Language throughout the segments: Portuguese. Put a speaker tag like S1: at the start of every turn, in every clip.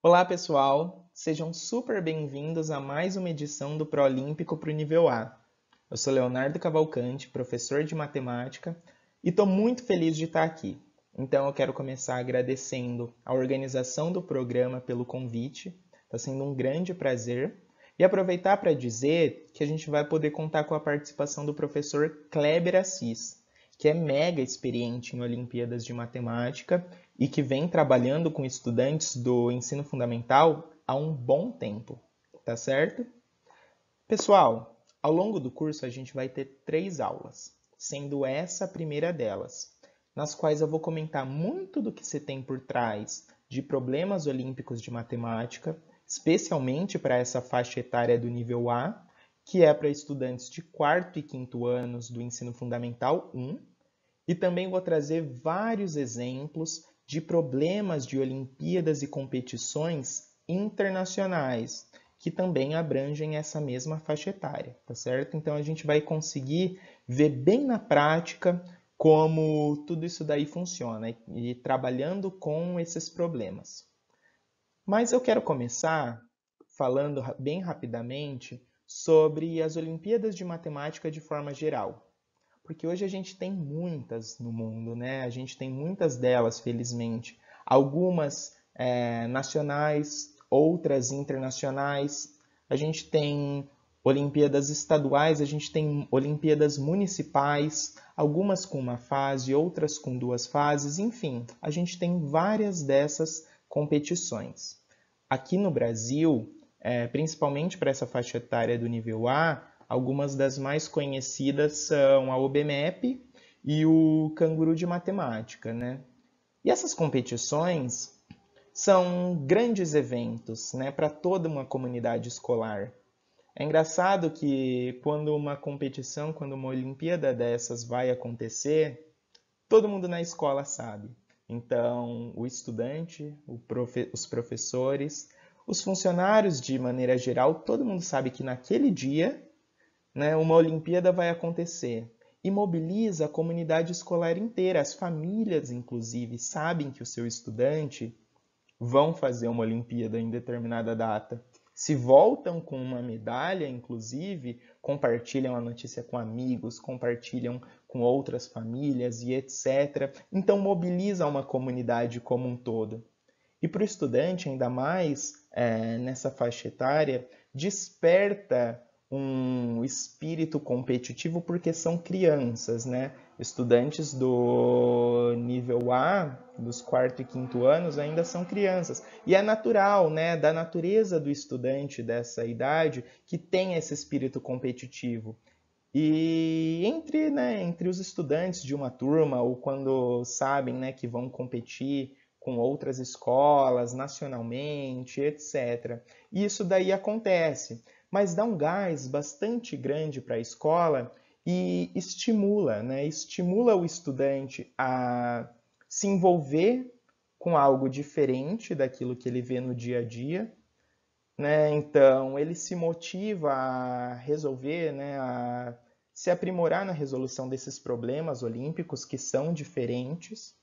S1: Olá, pessoal! Sejam super bem-vindos a mais uma edição do Pró-Olímpico para o Nível A. Eu sou Leonardo Cavalcante, professor de matemática, e estou muito feliz de estar aqui. Então, eu quero começar agradecendo a organização do programa pelo convite. Está sendo um grande prazer. E aproveitar para dizer que a gente vai poder contar com a participação do professor Kleber Assis, que é mega experiente em Olimpíadas de Matemática e que vem trabalhando com estudantes do ensino fundamental há um bom tempo, tá certo? Pessoal, ao longo do curso a gente vai ter 3 aulas, sendo essa a primeira delas, nas quais eu vou comentar muito do que se tem por trás de problemas olímpicos de matemática, especialmente para essa faixa etária do nível A, que é para estudantes de 4º e 5º anos do ensino fundamental 1, e também vou trazer vários exemplos de problemas de Olimpíadas e competições internacionais, que também abrangem essa mesma faixa etária, tá certo? Então a gente vai conseguir ver bem na prática como tudo isso daí funciona e trabalhando com esses problemas. Mas eu quero começar falando bem rapidamente sobre as Olimpíadas de Matemática de forma geral. Porque hoje a gente tem muitas no mundo, né? A gente tem muitas delas, felizmente. Algumas nacionais, outras internacionais. A gente tem Olimpíadas estaduais, a gente tem Olimpíadas municipais, algumas com uma fase, outras com 2 fases, enfim, a gente tem várias dessas competições. Aqui no Brasil, principalmente para essa faixa etária do nível A, algumas das mais conhecidas são a OBMEP e o Canguru de Matemática, né? E essas competições são grandes eventos, né, para toda uma comunidade escolar. É engraçado que quando uma competição, quando uma Olimpíada dessas vai acontecer, todo mundo na escola sabe. Então, o estudante, os professores, os funcionários de maneira geral, todo mundo sabe que naquele dia, né, uma Olimpíada vai acontecer. E mobiliza a comunidade escolar inteira. As famílias, inclusive, sabem que o seu estudante vão fazer uma Olimpíada em determinada data. Se voltam com uma medalha, inclusive, compartilham a notícia com amigos, compartilham com outras famílias e etc. Então, mobiliza uma comunidade como um todo. E para o estudante, ainda mais nessa faixa etária, desperta um espírito competitivo porque são crianças, né? Estudantes do nível A, dos 4º e 5º anos, ainda são crianças. E é natural, né, da natureza do estudante dessa idade que tem esse espírito competitivo. E entre os estudantes de uma turma, ou quando sabem, né, que vão competir com outras escolas, nacionalmente, etc. E isso daí acontece, mas dá um gás bastante grande para a escola e estimula, né, estimula o estudante a se envolver com algo diferente daquilo que ele vê no dia a dia, né? Então, ele se motiva a resolver, né, a se aprimorar na resolução desses problemas olímpicos que são diferentes.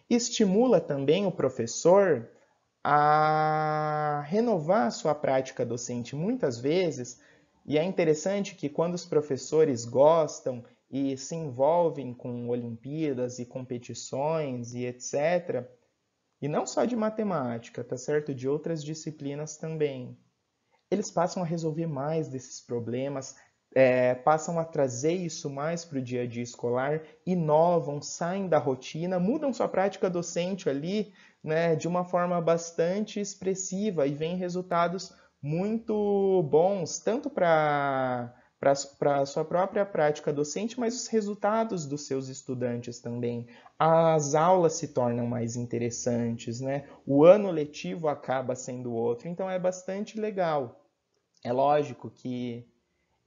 S1: Estimula também o professor a renovar a sua prática docente muitas vezes, e é interessante que quando os professores gostam e se envolvem com Olimpíadas e competições e etc., e não só de matemática, tá certo? De outras disciplinas também, eles passam a resolver mais desses problemas, passam a trazer isso mais para o dia a dia escolar, inovam, saem da rotina, mudam sua prática docente ali, né, de uma forma bastante expressiva e vêm resultados muito bons, tanto para a sua própria prática docente, mas os resultados dos seus estudantes também. As aulas se tornam mais interessantes, né? O ano letivo acaba sendo outro, então é bastante legal. É lógico que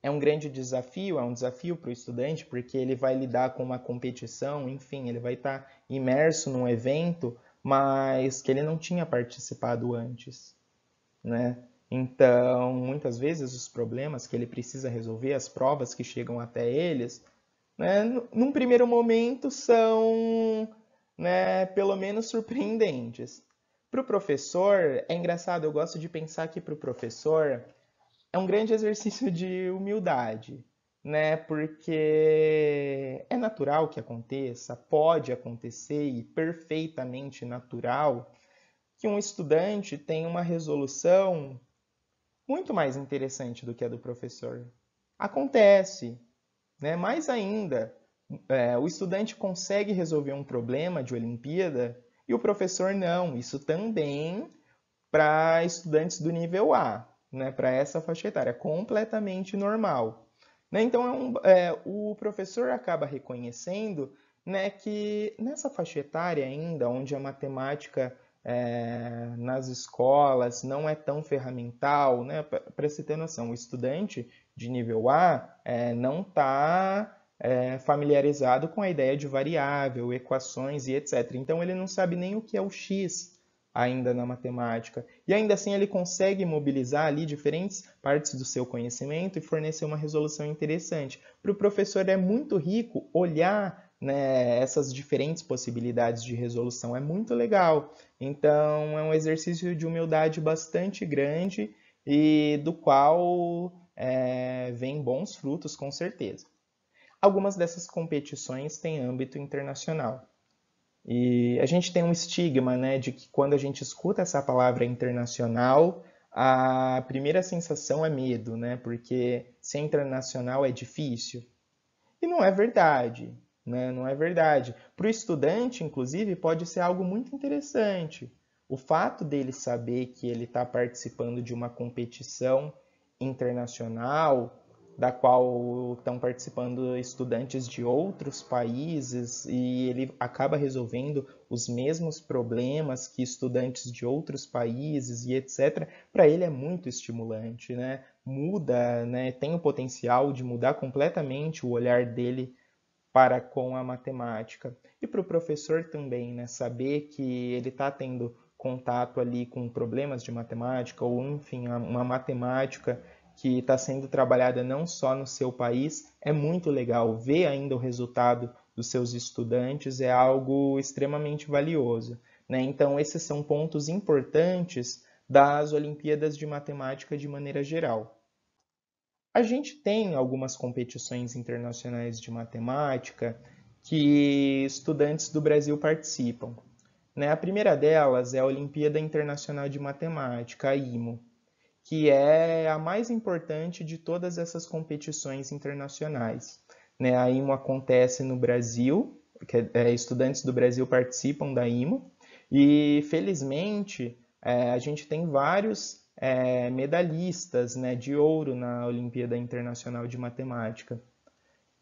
S1: é um desafio para o estudante, porque ele vai lidar com uma competição, enfim, ele vai estar imerso num evento, mas que ele não tinha participado antes, né? Então, muitas vezes os problemas que ele precisa resolver, as provas que chegam até eles, né, num primeiro momento são, né, pelo menos surpreendentes. Para o professor, é engraçado, eu gosto de pensar que para o professor é um grande exercício de humildade, né? Porque é natural que aconteça, pode acontecer e perfeitamente natural que um estudante tenha uma resolução muito mais interessante do que a do professor. Acontece, né? Mais ainda, o estudante consegue resolver um problema de Olimpíada e o professor não. Isso também para estudantes do nível A, né? Para essa faixa etária, completamente normal. Né? Então, o professor acaba reconhecendo, né, que nessa faixa etária ainda, onde a matemática nas escolas não é tão ferramental, né? Para se ter noção, o estudante de nível A não está familiarizado com a ideia de variável, equações e etc. Então ele não sabe nem o que é o x ainda na matemática. E ainda assim ele consegue mobilizar ali diferentes partes do seu conhecimento e fornecer uma resolução interessante. Para o professor é muito rico olhar, né, essas diferentes possibilidades de resolução, é muito legal. Então é um exercício de humildade bastante grande e do qual vem bons frutos com certeza. Algumas dessas competições têm âmbito internacional. E a gente tem um estigma, né, de que quando a gente escuta essa palavra internacional, a primeira sensação é medo, né, porque se é internacional é difícil. E não é verdade, né, não é verdade. Para o estudante, inclusive, pode ser algo muito interessante. O fato dele saber que ele está participando de uma competição internacional da qual estão participando estudantes de outros países e ele acaba resolvendo os mesmos problemas que estudantes de outros países e etc. Para ele é muito estimulante, né? Muda, né? Tem o potencial de mudar completamente o olhar dele para com a matemática. E para o professor também, né? Saber que ele está tendo contato ali com problemas de matemática ou, enfim, uma matemática que está sendo trabalhada não só no seu país, é muito legal. Ver ainda o resultado dos seus estudantes é algo extremamente valioso, né? Então, esses são pontos importantes das Olimpíadas de Matemática de maneira geral. A gente tem algumas competições internacionais de matemática que estudantes do Brasil participam, né? A primeira delas é a Olimpíada Internacional de Matemática, a IMO, que é a mais importante de todas essas competições internacionais. Né? A IMO acontece no Brasil, estudantes do Brasil participam da IMO, e felizmente a gente tem vários medalhistas, né, de ouro na Olimpíada Internacional de Matemática.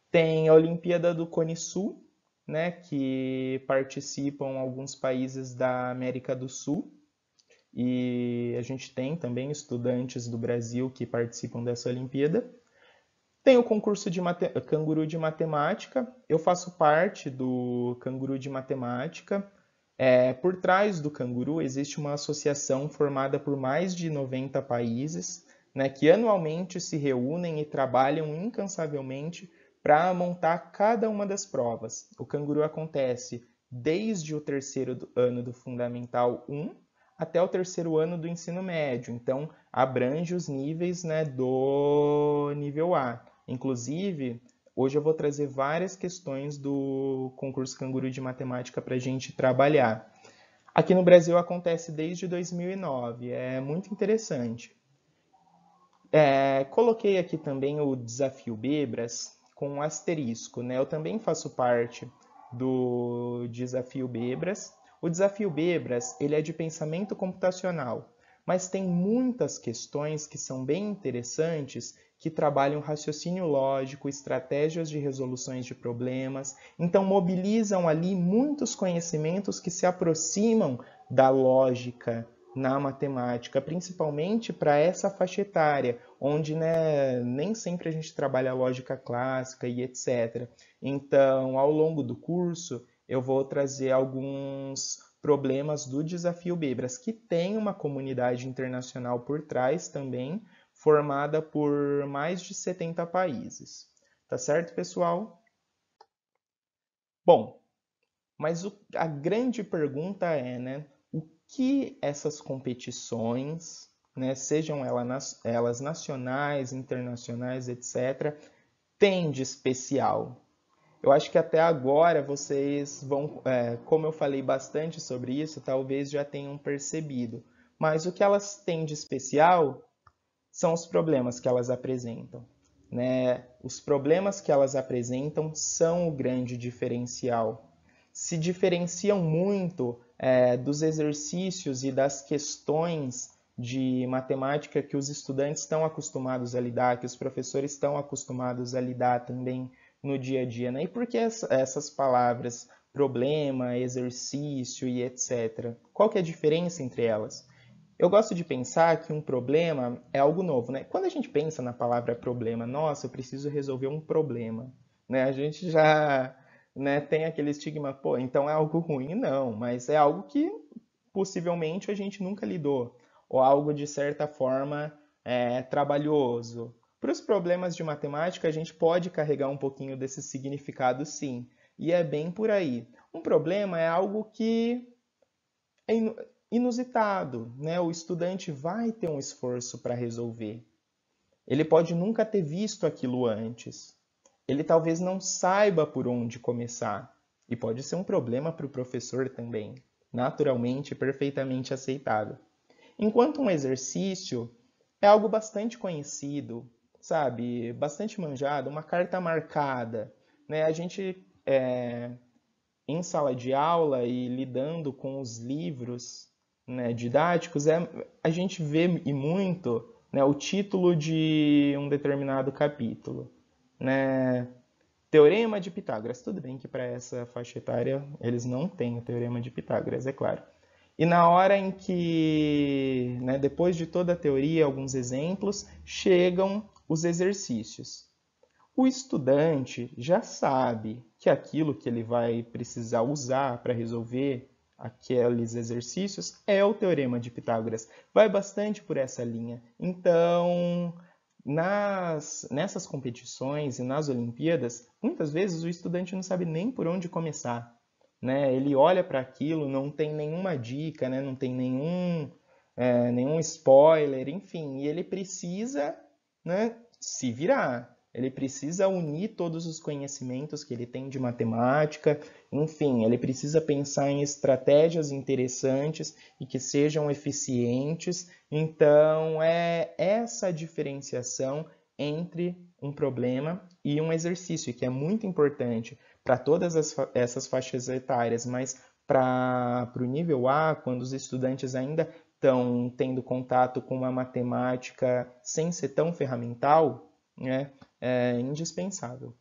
S1: Tem a Olimpíada do Cone Sul, né, que participam alguns países da América do Sul, e a gente tem também estudantes do Brasil que participam dessa Olimpíada. Tem o concurso de canguru de matemática, eu faço parte do canguru de matemática. Por trás do canguru existe uma associação formada por mais de 90 países, né, que anualmente se reúnem e trabalham incansavelmente para montar cada uma das provas. O canguru acontece desde o terceiro ano do Fundamental 1 até o terceiro ano do ensino médio, então abrange os níveis, né, do nível A. Inclusive, hoje eu vou trazer várias questões do concurso Canguru de Matemática para a gente trabalhar. Aqui no Brasil acontece desde 2009, é muito interessante. Coloquei aqui também o Desafio Bebras com um asterisco, né? Eu também faço parte do Desafio Bebras. O Desafio Bebras ele é de pensamento computacional, mas tem muitas questões que são bem interessantes que trabalham raciocínio lógico, estratégias de resoluções de problemas, então mobilizam ali muitos conhecimentos que se aproximam da lógica na matemática, principalmente para essa faixa etária, onde né, nem sempre a gente trabalha a lógica clássica e etc. Então, ao longo do curso, eu vou trazer alguns problemas do Desafio Bebras, que tem uma comunidade internacional por trás também, formada por mais de 70 países. Tá certo, pessoal? Bom, mas a grande pergunta é, né? O que essas competições, né, sejam elas nacionais, internacionais, etc., têm de especial? Eu acho que até agora vocês vão, como eu falei bastante sobre isso, talvez já tenham percebido. Mas o que elas têm de especial são os problemas que elas apresentam, né? Os problemas que elas apresentam são o grande diferencial. Se diferenciam muito dos exercícios e das questões de matemática que os estudantes estão acostumados a lidar, que os professores estão acostumados a lidar também no dia a dia, né? E por que essas palavras problema, exercício e etc? Qual que é a diferença entre elas? Eu gosto de pensar que um problema é algo novo, né? Quando a gente pensa na palavra problema, nossa, eu preciso resolver um problema, né? A gente já, né, tem aquele estigma, pô, então é algo ruim. Não, mas é algo que possivelmente a gente nunca lidou, ou algo de certa forma trabalhoso. Para os problemas de matemática, a gente pode carregar um pouquinho desse significado, sim, e é bem por aí. Um problema é algo que é inusitado, né? O estudante vai ter um esforço para resolver. Ele pode nunca ter visto aquilo antes. Ele talvez não saiba por onde começar. E pode ser um problema para o professor também. Naturalmente, perfeitamente aceitável. Enquanto um exercício é algo bastante conhecido, sabe? Bastante manjado, uma carta marcada, né? A gente, em sala de aula e lidando com os livros, né, didáticos, a gente vê e muito, né, o título de um determinado capítulo, né? Teorema de Pitágoras. Tudo bem que para essa faixa etária eles não têm o Teorema de Pitágoras, é claro. E na hora em que, né, depois de toda a teoria, alguns exemplos, chegam os exercícios. O estudante já sabe que aquilo que ele vai precisar usar para resolver aqueles exercícios é o Teorema de Pitágoras. Vai bastante por essa linha. Então, nessas competições e nas Olimpíadas, muitas vezes o estudante não sabe nem por onde começar, né? Ele olha para aquilo, não tem nenhuma dica, né? Não tem nenhum spoiler, enfim, e ele precisa, né, se virar. Ele precisa unir todos os conhecimentos que ele tem de matemática, enfim, ele precisa pensar em estratégias interessantes e que sejam eficientes. Então, é essa diferenciação entre um problema e um exercício, que é muito importante para todas essas faixas etárias, mas para o nível A, quando os estudantes ainda estão tendo contato com uma matemática sem ser tão ferramental, né, é indispensável.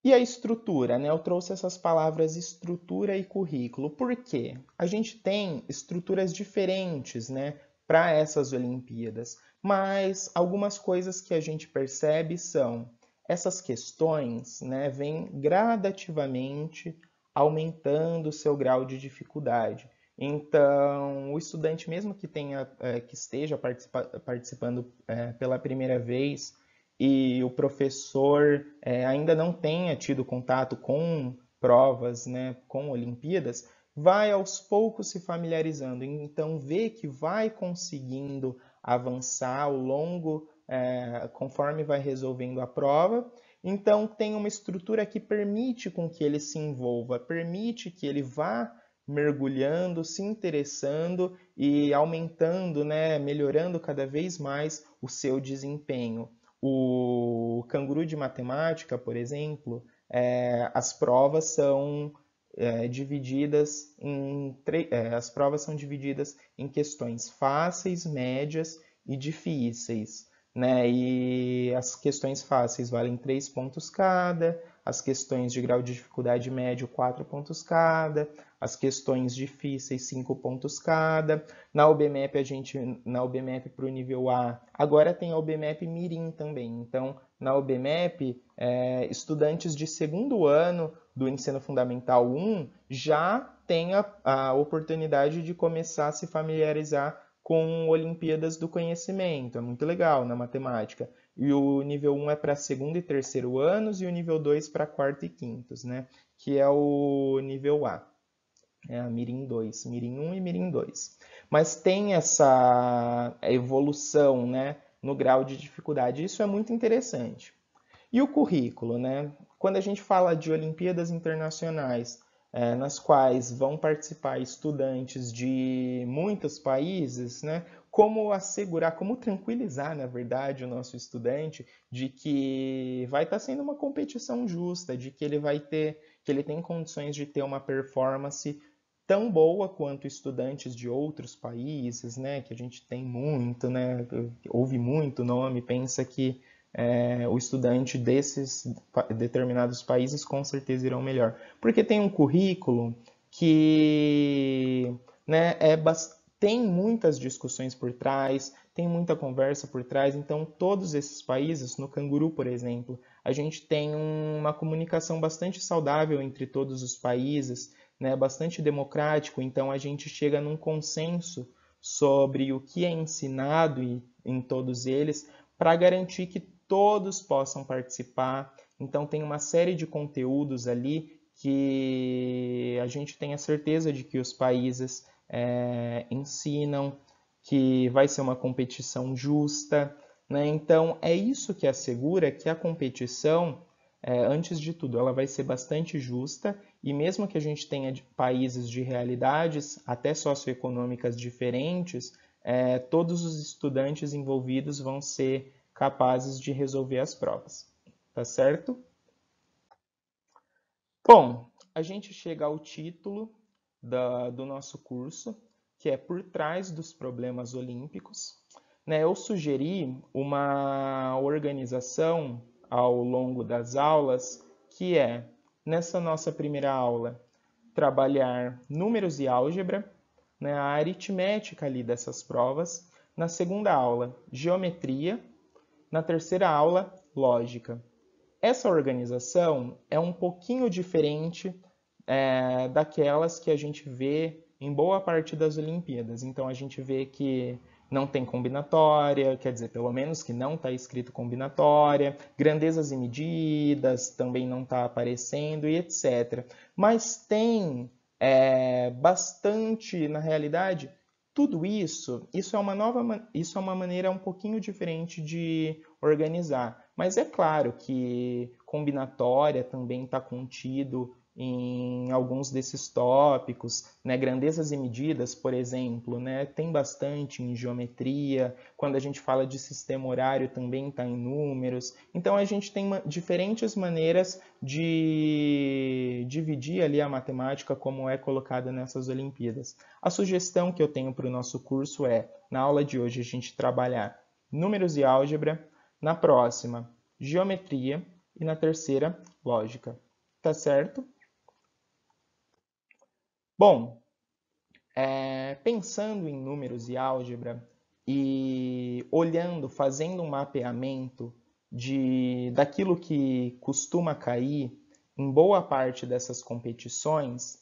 S1: E a estrutura, né? Eu trouxe essas palavras estrutura e currículo. Por quê? A gente tem estruturas diferentes, né, para essas Olimpíadas, mas algumas coisas que a gente percebe são essas questões, né, vêm gradativamente aumentando o seu grau de dificuldade. Então, o estudante, mesmo que que esteja participando pela primeira vez e o professor ainda não tenha tido contato com provas, né, com Olimpíadas, vai aos poucos se familiarizando. Então, vê que vai conseguindo avançar ao longo, conforme vai resolvendo a prova. Então, tem uma estrutura que permite com que ele se envolva, permite que ele vá mergulhando, se interessando e aumentando, né, melhorando cada vez mais o seu desempenho. O canguru de matemática, por exemplo, as provas são as provas são divididas em questões fáceis, médias e difíceis, né? E as questões fáceis valem 3 pontos cada, as questões de grau de dificuldade médio 4 pontos cada, as questões difíceis 5 pontos cada. Na UBMEP na UBMEP para o nível A, agora tem a UBMEP Mirim também. Então, na UBMEP, estudantes de segundo ano do ensino fundamental 1 já têm a oportunidade de começar a se familiarizar com Olimpíadas do Conhecimento. É muito legal na matemática. E o nível 1 é para segundo e terceiro anos e o nível 2 para quarto e quintos, né? Que é o nível A. É a Mirim 2, Mirim 1 e Mirim 2. Mas tem essa evolução, né, no grau de dificuldade. Isso é muito interessante. E o currículo, né? Quando a gente fala de Olimpíadas Internacionais, nas quais vão participar estudantes de muitos países, né? Como assegurar, como tranquilizar, na verdade, o nosso estudante de que vai estar sendo uma competição justa, de que que ele tem condições de ter uma performance tão boa quanto estudantes de outros países, né? Que a gente tem muito, né? Ouve muito nome, pensa que o estudante desses determinados países com certeza irão melhor. Porque tem um currículo que, né, tem muitas discussões por trás, tem muita conversa por trás, então todos esses países, no Canguru, por exemplo, a gente tem uma comunicação bastante saudável entre todos os países, né, bastante democrático, então a gente chega num consenso sobre o que é ensinado em todos eles, para garantir que todos possam participar. Então tem uma série de conteúdos ali que a gente tem a certeza de que os países ensinam, que vai ser uma competição justa, né? Então é isso que assegura que a competição, antes de tudo, ela vai ser bastante justa e mesmo que a gente tenha países de realidades até socioeconômicas diferentes, todos os estudantes envolvidos vão ser capazes de resolver as provas, tá certo? Bom, a gente chega ao título do nosso curso, que é Por Trás dos Problemas Olímpicos. Né, eu sugeri uma organização ao longo das aulas, que é, nessa nossa primeira aula, trabalhar números e álgebra, né, a aritmética ali dessas provas. Na segunda aula, geometria. Na terceira aula, lógica. Essa organização é um pouquinho diferente daquelas que a gente vê em boa parte das Olimpíadas. Então a gente vê que não tem combinatória, quer dizer, pelo menos que não está escrito combinatória, grandezas e medidas também não está aparecendo e etc. Mas tem bastante, na realidade, tudo isso isso é uma maneira um pouquinho diferente de organizar. Mas é claro que combinatória também está contido em alguns desses tópicos, né? Grandezas e medidas, por exemplo, né? Tem bastante em geometria. Quando a gente fala de sistema horário, também está em números. Então a gente tem diferentes maneiras de dividir ali a matemática como é colocada nessas Olimpíadas. A sugestão que eu tenho para o nosso curso é, na aula de hoje, a gente trabalhar números e álgebra, na próxima, geometria e na terceira, lógica. Tá certo? Bom, pensando em números e álgebra e olhando, fazendo um mapeamento daquilo que costuma cair em boa parte dessas competições,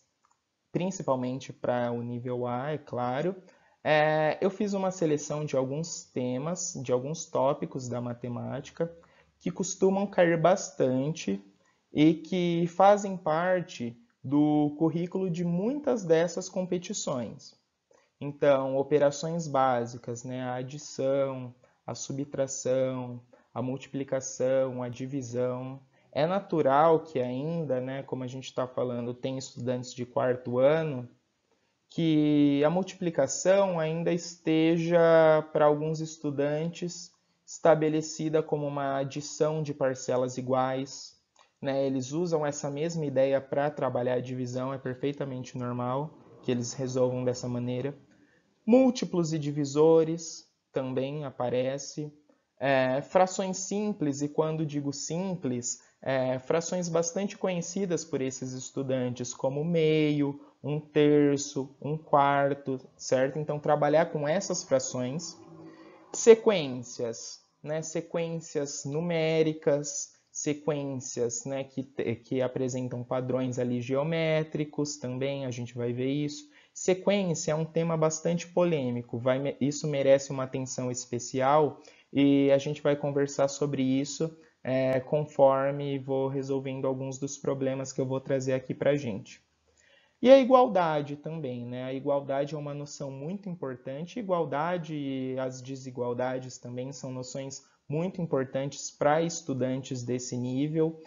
S1: principalmente para o nível A, é claro, eu fiz uma seleção de alguns temas, de alguns tópicos da matemática que costumam cair bastante e que fazem parte do currículo de muitas dessas competições. Então, operações básicas, né? A adição, a subtração, a multiplicação, a divisão. É natural que ainda, né, como a gente está falando, tem estudantes de quarto ano, que a multiplicação ainda esteja, para alguns estudantes, estabelecida como uma adição de parcelas iguais. Né? Eles usam essa mesma ideia para trabalhar a divisão, é perfeitamente normal que eles resolvam dessa maneira. Múltiplos e divisores também aparece. Frações simples, e quando digo simples, frações bastante conhecidas por esses estudantes, como meio, um terço, um quarto, certo? Então, trabalhar com essas frações. Sequências, né? Sequências numéricas, sequências, né, que apresentam padrões ali geométricos também, a gente vai ver isso. Sequência é um tema bastante polêmico, isso merece uma atenção especial e a gente vai conversar sobre isso conforme vou resolvendo alguns dos problemas que eu vou trazer aqui para a gente. E a igualdade também, né? A igualdade é uma noção muito importante. Igualdade e as desigualdades também são noções muito importantes para estudantes desse nível,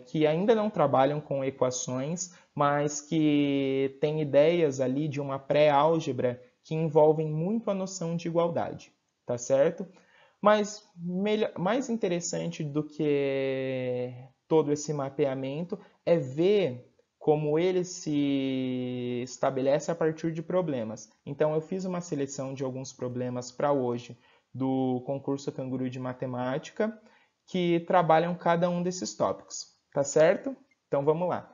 S1: que ainda não trabalham com equações, mas que têm ideias ali de uma pré-álgebra que envolvem muito a noção de igualdade, tá certo? Mas mais interessante do que todo esse mapeamento é ver como ele se estabelece a partir de problemas. Então, eu fiz uma seleção de alguns problemas para hoje do concurso Canguru de Matemática que trabalham cada um desses tópicos, tá certo? Então, vamos lá.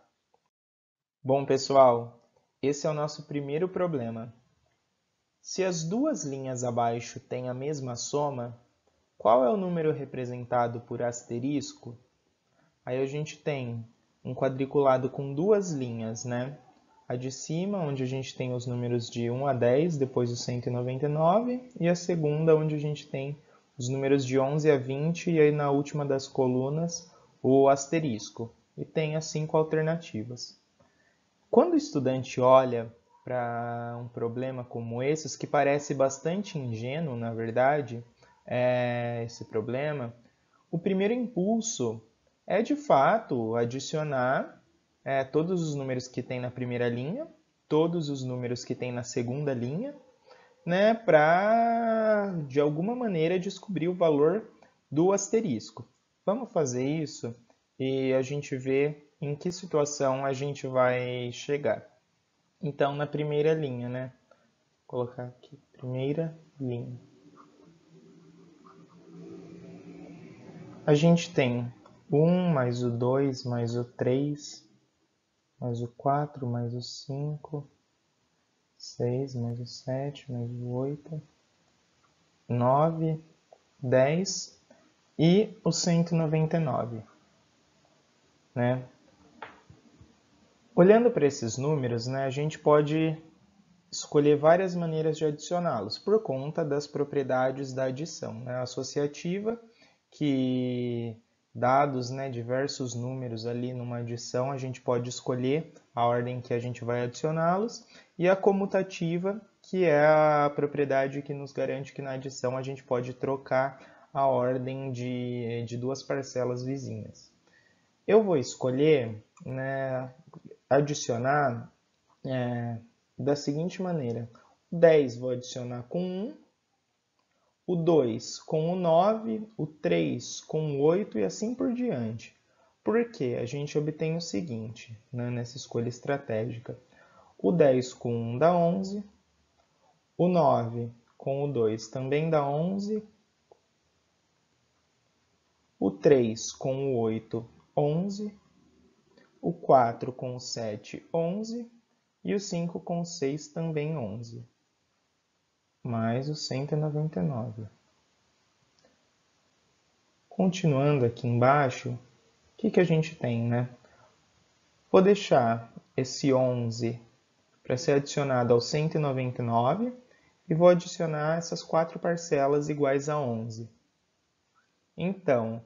S1: Bom, pessoal, esse é o nosso primeiro problema. Se as duas linhas abaixo têm a mesma soma, qual é o número representado por asterisco? Aí a gente tem um quadriculado com duas linhas, né? A de cima, onde a gente tem os números de 1 a 10, depois o 199, e a segunda, onde a gente tem os números de 11 a 20, e aí na última das colunas, o asterisco. E tem as 5 alternativas. Quando o estudante olha para um problema como esses, que parece bastante ingênuo, na verdade, esse problema, o primeiro impulso é, de fato, adicionar todos os números que tem na primeira linha, todos os números que tem na segunda linha, né, para, de alguma maneira, descobrir o valor do asterisco. Vamos fazer isso e a gente vê em que situação a gente vai chegar. Então, na primeira linha, né? Vou colocar aqui, primeira linha. A gente tem o 1 mais o 2 mais o 3 mais o 4 mais o 5, 6 mais o 7 mais o 8, 9, 10 e o 199, né? Olhando para esses números, né, a gente pode escolher várias maneiras de adicioná-los por conta das propriedades da adição, né? Associativa, que dados, né, diversos números ali numa adição, a gente pode escolher a ordem que a gente vai adicioná-los, e a comutativa, que é a propriedade que nos garante que na adição a gente pode trocar a ordem de duas parcelas vizinhas. Eu vou escolher, né, adicionar da seguinte maneira: o 10 vou adicionar com 1, o 2 com o 9, o 3 com o 8 e assim por diante. Porque a gente obtém o seguinte, né, nessa escolha estratégica: o 10 com 1 dá 11, o 9 com o 2 também dá 11, o 3 com o 8, 11, o 4 com o 7, 11, e o 5 com o 6 também 11, mais o 199. Continuando aqui embaixo, o que a gente tem, né? Vou deixar esse 11 para ser adicionado ao 199 e vou adicionar essas quatro parcelas iguais a 11. Então,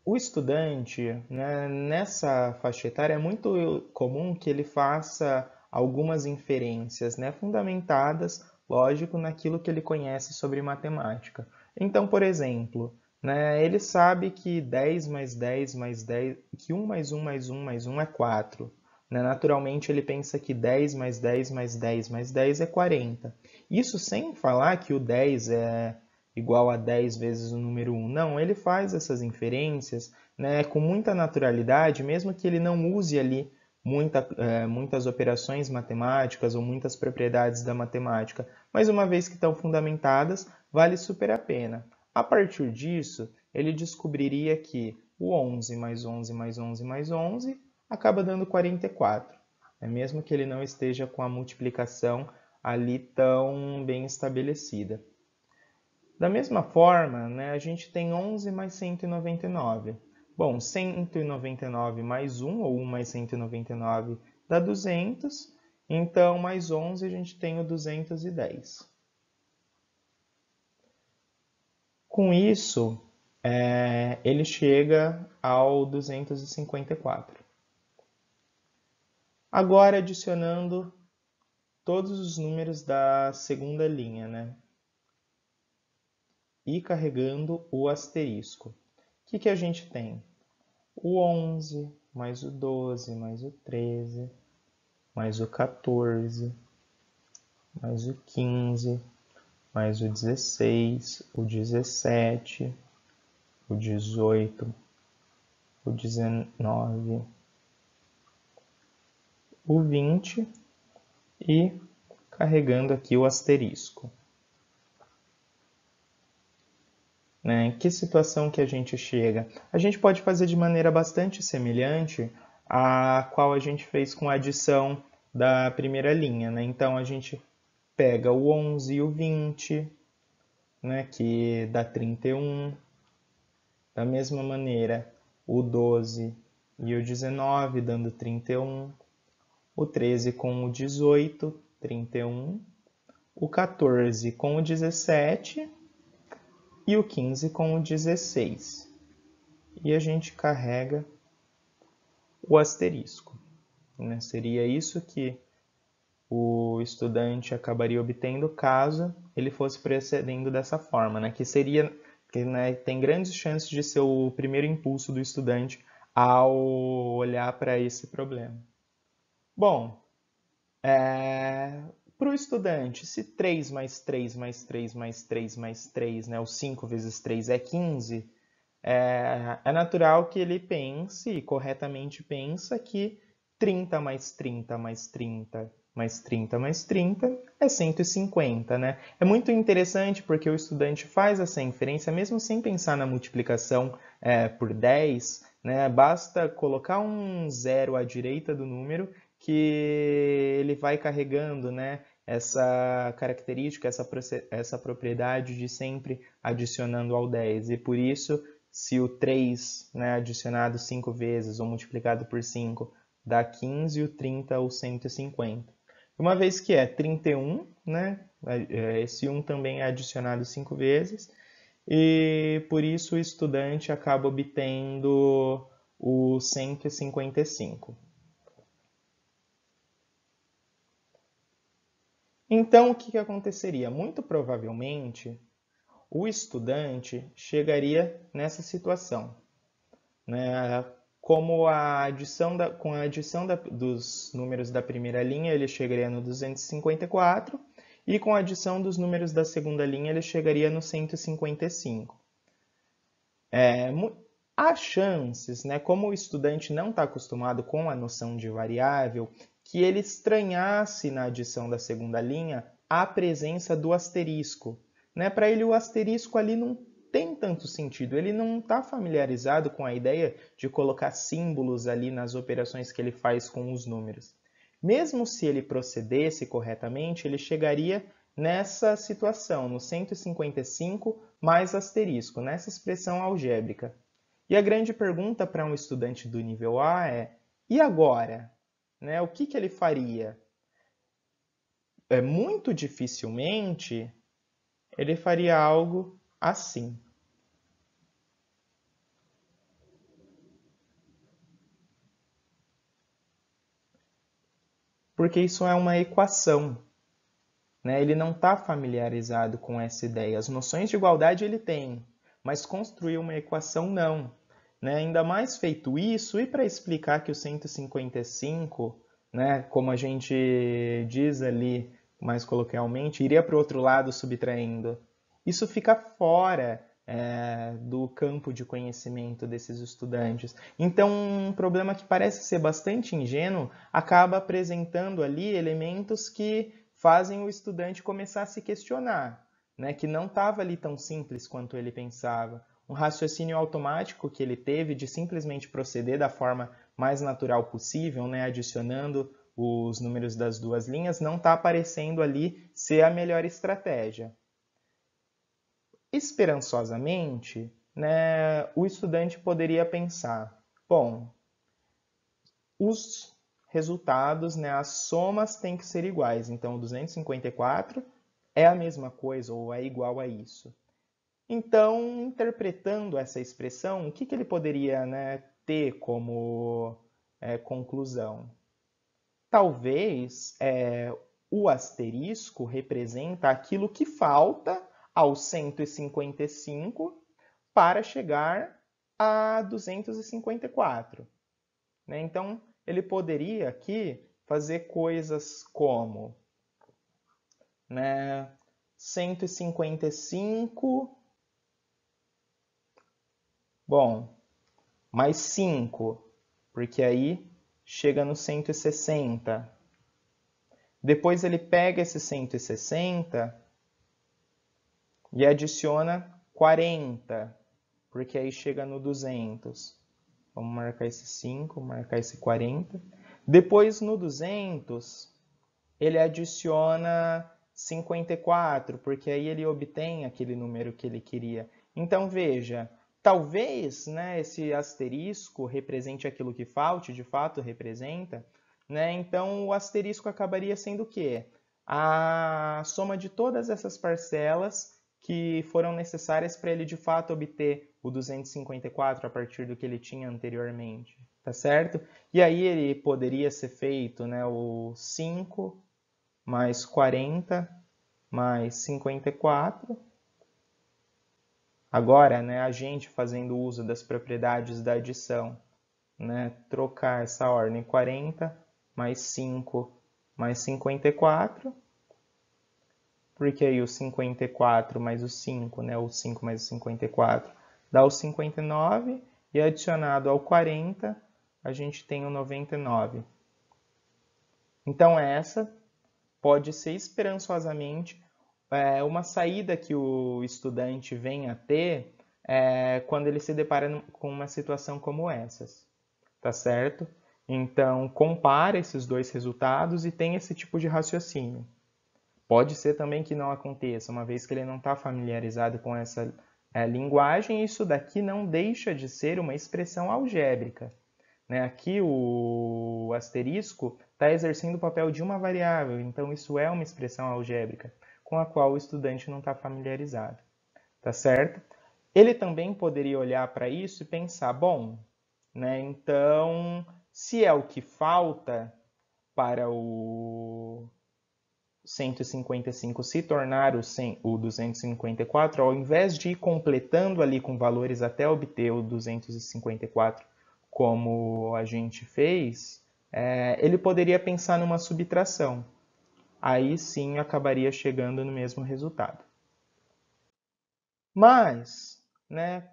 S1: o estudante, né, nessa faixa etária, é muito comum que ele faça algumas inferências, né, fundamentadas, lógico, naquilo que ele conhece sobre matemática. Então, por exemplo, né, ele sabe que 10 mais 10 mais 10, que 1 mais 1 mais 1 mais 1 é 4. Né? Naturalmente, ele pensa que 10 mais 10 mais 10 mais 10 é 40. Isso sem falar que o 10 é igual a 10 vezes o número 1. Não, ele faz essas inferências, né, com muita naturalidade, mesmo que ele não use ali muitas operações matemáticas ou muitas propriedades da matemática. Mas uma vez que estão fundamentadas, vale super a pena. A partir disso, ele descobriria que o 11 mais 11 mais 11 mais 11 acaba dando 44. Mesmo que ele não esteja com a multiplicação ali tão bem estabelecida. Da mesma forma, né, a gente tem 11 mais 199. Bom, 199 mais 1, ou 1 mais 199, dá 200. Então, mais 11, a gente tem o 210. Com isso, ele chega ao 254. Agora adicionando todos os números da segunda linha, né? E carregando o asterisco. O que a gente tem? O 11, mais o 12, mais o 13, mais o 14, mais o 15, mais o 16, o 17, o 18, o 19, o 20 e carregando aqui o asterisco. Né? Que situação que a gente chega? A gente pode fazer de maneira bastante semelhante à qual a gente fez com a adição da primeira linha. Né? Então, a gente pega o 11 e o 20, né? Que dá 31. Da mesma maneira, o 12 e o 19, dando 31. O 13 com o 18, 31. O 14 com o 17 e o 15 com o 16. E a gente carrega o asterisco. Né? Seria isso que o estudante acabaria obtendo caso ele fosse procedendo dessa forma, né? Que seria, né, tem grandes chances de ser o primeiro impulso do estudante ao olhar para esse problema. Bom, para o estudante, se 3 mais 3 mais 3 mais 3 mais 3, né, o 5 vezes 3 é 15, é natural que ele pense, corretamente pensa, que 30 mais 30 mais 30 mais 30 mais 30 é 150, né? É muito interessante porque o estudante faz essa inferência mesmo sem pensar na multiplicação por 10, né? Basta colocar um zero à direita do número que ele vai carregando, né? Essa característica, essa propriedade de sempre adicionando ao 10. E por isso, se o 3, né, adicionado 5 vezes ou multiplicado por 5 dá 15, o 30 ou 150. Uma vez que é 31, né, esse 1 também é adicionado 5 vezes, e por isso o estudante acaba obtendo o 155. Então, o que aconteceria? Muito provavelmente, o estudante chegaria nessa situação, né? Como com a adição dos números da primeira linha, ele chegaria no 254, e com a adição dos números da segunda linha, ele chegaria no 155. Há chances, né, como o estudante não está acostumado com a noção de variável, que ele estranhasse na adição da segunda linha a presença do asterisco. Né? Para ele, o asterisco ali não tem tanto sentido, ele não está familiarizado com a ideia de colocar símbolos ali nas operações que ele faz com os números. Mesmo se ele procedesse corretamente, ele chegaria nessa situação, no 155 mais asterisco, nessa expressão algébrica. E a grande pergunta para um estudante do nível A é: e agora? Né? O que ele faria? Muito dificilmente ele faria algo assim. Porque isso é uma equação. Né? Ele não está familiarizado com essa ideia. As noções de igualdade ele tem, mas construir uma equação não. Né? Ainda mais feito isso, e para explicar que o 155, né, como a gente diz ali mais coloquialmente, iria para o outro lado subtraindo. Isso fica fora do campo de conhecimento desses estudantes. Então, um problema que parece ser bastante ingênuo acaba apresentando ali elementos que fazem o estudante começar a se questionar, né? Que não estava ali tão simples quanto ele pensava. Um raciocínio automático que ele teve de simplesmente proceder da forma mais natural possível, né? Adicionando os números das duas linhas, não está aparecendo ali ser a melhor estratégia. Esperançosamente, né, o estudante poderia pensar: bom, os resultados, né, as somas têm que ser iguais. Então, o 254 é a mesma coisa ou é igual a isso. Então, interpretando essa expressão, o que ele poderia, né, ter como conclusão? talvez o asterisco representa aquilo que falta aos 155 para chegar a 254. Né? Então, ele poderia aqui fazer coisas como, né, 155, bom, mais 5, porque aí chega no 160. Depois ele pega esse 160 e adiciona 40, porque aí chega no 200. Vamos marcar esse 5, marcar esse 40. Depois no 200, ele adiciona 54, porque aí ele obtém aquele número que ele queria. Então veja, talvez, né, esse asterisco represente aquilo que falte, de fato representa, né? Então o asterisco acabaria sendo o quê? A soma de todas essas parcelas que foram necessárias para ele de fato obter o 254 a partir do que ele tinha anteriormente, tá certo? E aí ele poderia ser feito, né, o 5 mais 40 mais 54. Agora, né, a gente fazendo uso das propriedades da adição, né, trocar essa ordem 40 mais 5 mais 54, porque aí o 54 mais o 5, né, o 5 mais o 54, dá o 59, e adicionado ao 40, a gente tem o 99. Então essa pode ser esperançosamente uma saída que o estudante vem a ter quando ele se depara com uma situação como essas, tá certo? Então, compara esses dois resultados e tem esse tipo de raciocínio. Pode ser também que não aconteça, uma vez que ele não está familiarizado com essa linguagem, isso daqui não deixa de ser uma expressão algébrica. Né? Aqui o asterisco está exercendo o papel de uma variável, então isso é uma expressão algébrica com a qual o estudante não está familiarizado, tá certo? Ele também poderia olhar para isso e pensar, bom, né, então, se é o que falta para o 155 se tornar o 254, ao invés de ir completando ali com valores até obter o 254, como a gente fez, ele poderia pensar numa subtração. Aí sim acabaria chegando no mesmo resultado. Mas, né,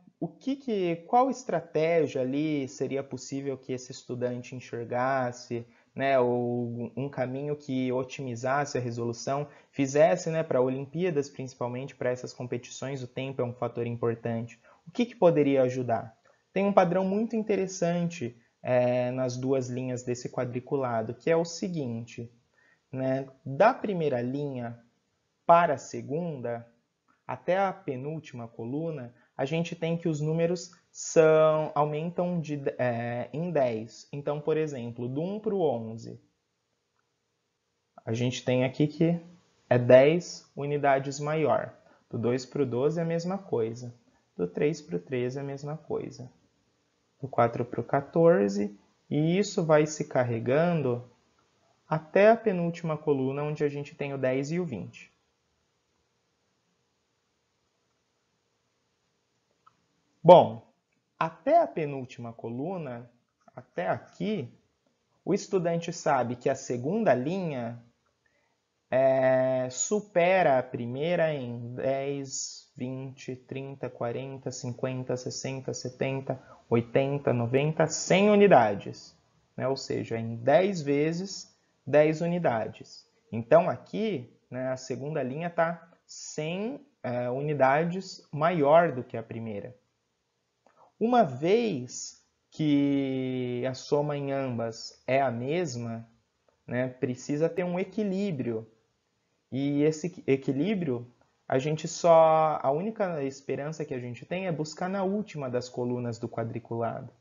S1: qual estratégia ali seria possível que esse estudante enxergasse, né, ou um caminho que otimizasse a resolução, fizesse, né, para Olimpíadas, principalmente para essas competições, o tempo é um fator importante. O que poderia ajudar? Tem um padrão muito interessante nas duas linhas desse quadriculado, que é o seguinte, né, da primeira linha para a segunda, até a penúltima coluna, a gente tem que os números aumentam em 10. Então, por exemplo, do 1 para o 11, a gente tem aqui que é 10 unidades maior. Do 2 para o 12 é a mesma coisa. Do 3 para o 13 é a mesma coisa. Do 4 para o 14, e isso vai se carregando até a penúltima coluna, onde a gente tem o 10 e o 20. Bom, até a penúltima coluna, até aqui, o estudante sabe que a segunda linha supera a primeira em 10, 20, 30, 40, 50, 60, 70, 80, 90, 100 unidades. Né? Ou seja, em 10 vezes 10 unidades. Então aqui, né, a segunda linha está 100 unidades maior do que a primeira. Uma vez que a soma em ambas é a mesma, né, precisa ter um equilíbrio. E esse equilíbrio, a única esperança que a gente tem é buscar na última das colunas do quadriculado.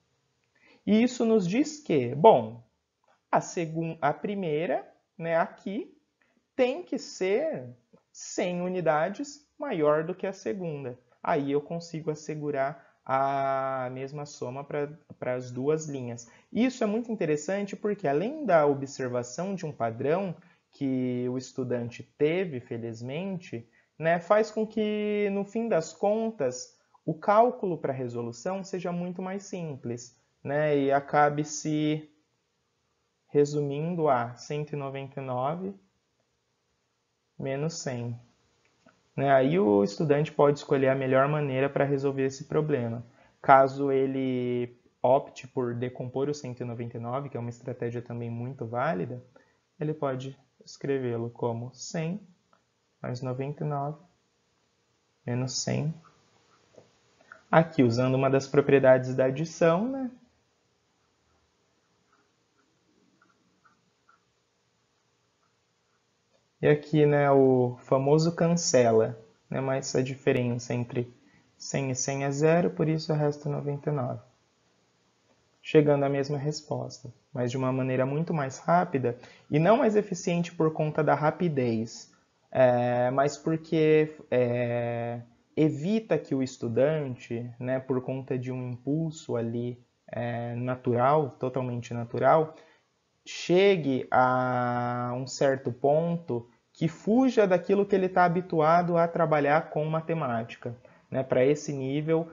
S1: E isso nos diz que, bom, a primeira, né, aqui, tem que ser 100 unidades maior do que a segunda. Aí eu consigo assegurar a mesma soma para as duas linhas. Isso é muito interessante porque, além da observação de um padrão que o estudante teve, felizmente, né, faz com que, no fim das contas, o cálculo para a resolução seja muito mais simples, né, e acabe se resumindo a 199 menos 100. Né? Aí o estudante pode escolher a melhor maneira para resolver esse problema. Caso ele opte por decompor o 199, que é uma estratégia também muito válida, ele pode escrevê-lo como 100 mais 99 menos 100. Aqui, usando uma das propriedades da adição, né? E aqui, né, o famoso cancela, né? Mas a diferença entre 100 e 100 é zero, por isso resta 99. Chegando à mesma resposta, mas de uma maneira muito mais rápida e não mais eficiente por conta da rapidez, mas porque evita que o estudante, né, por conta de um impulso ali natural, totalmente natural, chegue a um certo ponto que fuja daquilo que ele está habituado a trabalhar com matemática. Né? Para esse nível,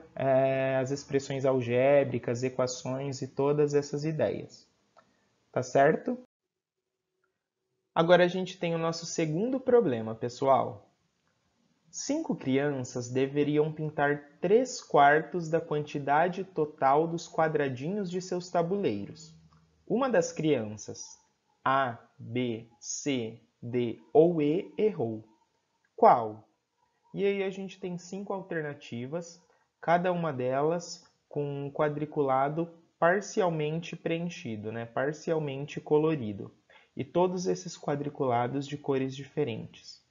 S1: as expressões algébricas, equações e todas essas ideias. Tá certo? Agora a gente tem o nosso segundo problema, pessoal. 5 crianças deveriam pintar 3/4 da quantidade total dos quadradinhos de seus tabuleiros. Uma das crianças, A, B, C, D ou E, errou. Qual? E aí a gente tem 5 alternativas, cada uma delas com um quadriculado parcialmente preenchido, né? Parcialmente colorido. E todos esses quadriculados de cores diferentes.